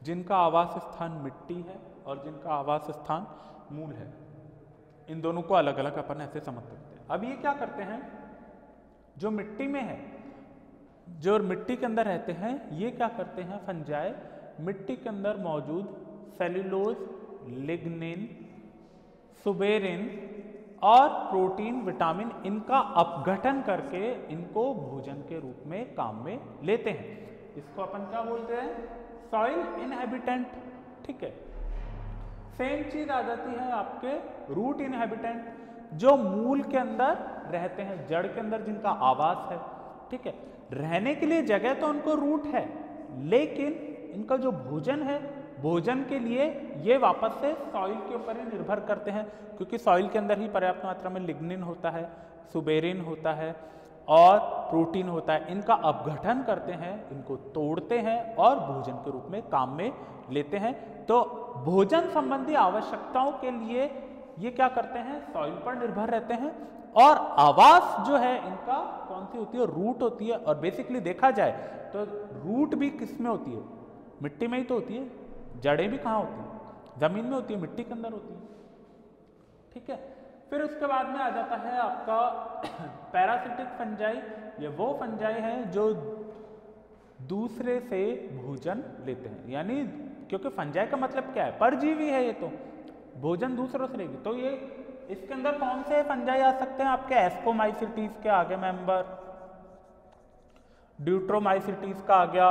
[SPEAKER 1] जिनका आवास स्थान मिट्टी है और जिनका आवास स्थान मूल है, इन दोनों को अलग अलग अपन ऐसे समझ सकते हैं। अब ये क्या करते हैं, जो मिट्टी में है, जो मिट्टी के अंदर रहते हैं, ये क्या करते हैं, फंजाई मिट्टी के अंदर मौजूद सेल्यूलोज, लिग्निन, सुबेरिन और प्रोटीन, विटामिन, इनका अपघटन करके इनको भोजन के रूप में काम में लेते हैं। इसको अपन क्या बोलते हैं, सॉइल इनहेबिटेंट। ठीक है, सेम चीज आ जाती है आपके रूट इनहेबिटेंट, जो मूल के अंदर रहते हैं, जड़ के अंदर जिनका आवास है। ठीक है, रहने के लिए जगह तो उनको रूट है, लेकिन इनका जो भोजन है, भोजन के लिए ये वापस से सॉइल के ऊपर ही निर्भर करते हैं, क्योंकि सॉइल के अंदर ही पर्याप्त मात्रा में लिग्निन होता है, सुबेरिन होता है और प्रोटीन होता है। इनका अपघटन करते हैं, इनको तोड़ते हैं और भोजन के रूप में काम में लेते हैं। तो भोजन संबंधी आवश्यकताओं के लिए ये क्या करते हैं, सॉइल पर निर्भर रहते हैं। और आवास जो है इनका कौन सी होती है, रूट होती है। और बेसिकली देखा जाए तो रूट भी किस में होती है, मिट्टी में ही तो होती है। जड़ें भी कहाँ होती है, जमीन में होती है, मिट्टी के अंदर होती है। ठीक है, फिर उसके बाद में आ जाता है आपका पैरासिटिक फंजाई। ये वो फंजाई हैं जो दूसरे से भोजन लेते हैं, यानी क्योंकि फंजाई का मतलब क्या है, परजीवी है, ये तो भोजन दूसरों से लेगी। तो ये इसके अंदर कौन से फंजाई आ सकते हैं आपके, एस्कोमाइसिटीज के आगे मेंबर, ड्यूट्रोमाइसिटीज का आ गया,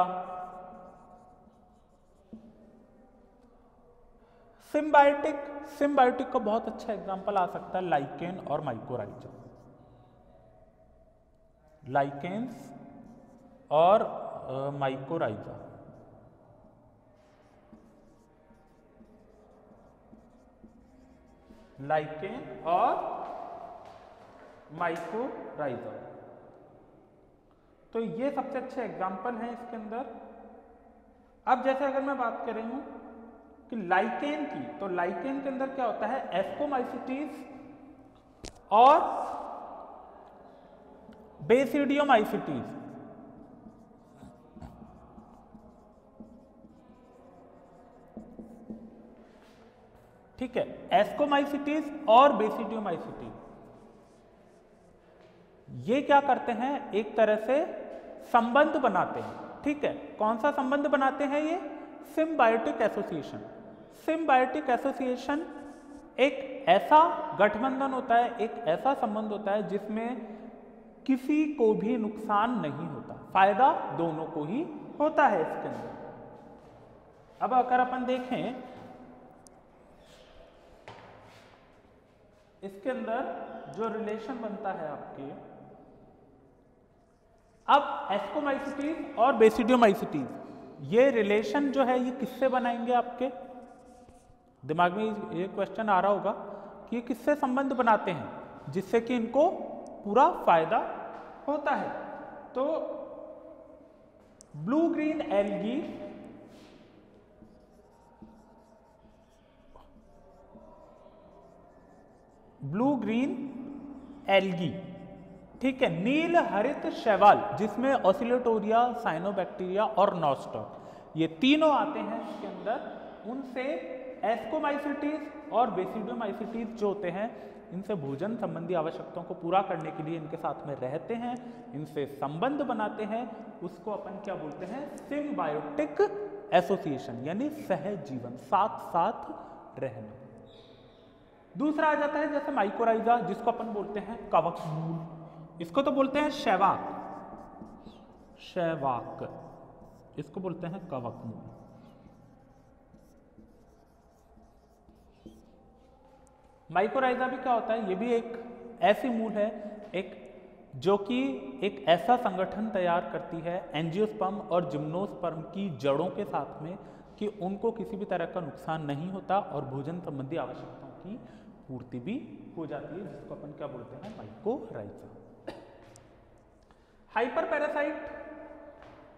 [SPEAKER 1] सिम्बायोटिक। सिम्बायोटिक का बहुत अच्छा एग्जांपल आ सकता है लाइकेन और माइकोराइजा। लाइकेन्स और माइकोराइजा। लाइकेन और माइकोराइजा, तो ये सबसे अच्छे एग्जाम्पल हैं इसके अंदर। अब जैसे अगर मैं बात कर रही हूं कि लाइकेन की, तो लाइकेन के अंदर क्या होता है, एस्कोमाइसिटीज और बेसिडियोमाइसिटीज। ठीक है, एस्कोमाइसिटीज और बेसिडियोमाइसिटीज ये क्या करते हैं, एक तरह से संबंध बनाते हैं। ठीक है, कौन सा संबंध बनाते हैं, ये सिम्बायोटिक एसोसिएशन। सिम्बायोटिक एसोसिएशन एक ऐसा गठबंधन होता है, एक ऐसा संबंध होता है जिसमें किसी को भी नुकसान नहीं होता, फायदा दोनों को ही होता है इसके अंदर। अब अगर अपन देखें इसके अंदर जो रिलेशन बनता है आपके, अब एस्कोमाइसिटीज और बेसिडियोमाइसिटीज, ये रिलेशन जो है ये किससे बनाएंगे, आपके दिमाग में ये क्वेश्चन आ रहा होगा कि ये किससे संबंध बनाते हैं जिससे कि इनको पूरा फायदा होता है। तो blue green algae, blue green algae, ठीक है, नील हरित शैवाल जिसमें ऑसिलेटोरिया, साइनोबैक्टीरिया और नॉस्टॉक, ये तीनों आते हैं इसके अंदर। उनसे एस्कोमाइसिटीज और बेसिडियोमाइसिटीज जो होते हैं, इनसे भोजन संबंधी आवश्यकताओं को पूरा करने के लिए इनके साथ में रहते हैं, इनसे संबंध बनाते हैं। उसको अपन क्या बोलते हैं, सिम्बायोटिक एसोसिएशन, यानी सहजीवन, साथ साथ रहना। दूसरा आ जाता है जैसे माइकोराइजा, जिसको अपन बोलते हैं कवक मूल, इसको तो बोलते हैं शैवाक, शैवाक, इसको बोलते हैं कवक मूल। माइकोराइजा भी क्या होता है, ये भी एक ऐसी मूल है एक जो कि एक ऐसा संगठन तैयार करती है एंजियोस्पर्म और जिम्नोस्पर्म की जड़ों के साथ में कि उनको किसी भी तरह का नुकसान नहीं होता और भोजन संबंधी आवश्यकताओं की पूर्ति भी हो जाती है, जिसको अपन क्या बोलते हैं, माइकोराइजा। हाइपर पैरासाइट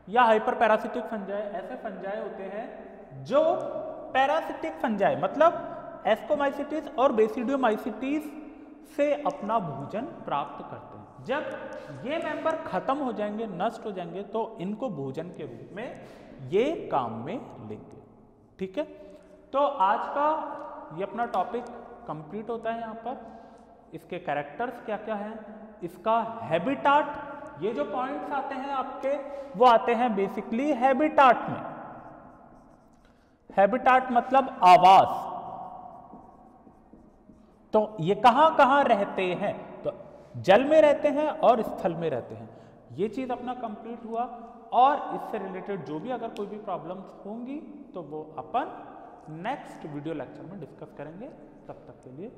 [SPEAKER 1] या हाइपर पैरासिटिक फंजाई ऐसे फंजाई होते हैं जो पैरासिटिक फंजाई मतलब एस्कोमाइसिटिस और बेसिडियोमाइसिटिस से अपना भोजन प्राप्त करते हैं। जब ये मेंबर खत्म हो जाएंगे, नष्ट हो जाएंगे, तो इनको भोजन के रूप में ये काम में लेंगे। ठीक है, तो आज का ये अपना टॉपिक कंप्लीट होता है। यहाँ पर इसके कैरेक्टर्स क्या क्या हैं, इसका हैबिटाट, ये जो पॉइंट्स आते हैं आपके वो आते हैं बेसिकली हैबिटाट में। हैबिटाट मतलब आवास, तो ये कहां कहां रहते हैं, तो जल में रहते हैं और स्थल में रहते हैं। ये चीज अपना कंप्लीट हुआ और इससे रिलेटेड जो भी अगर कोई भी प्रॉब्लम्स होंगी तो वो अपन नेक्स्ट वीडियो लेक्चर में डिस्कस करेंगे। तब तक के लिए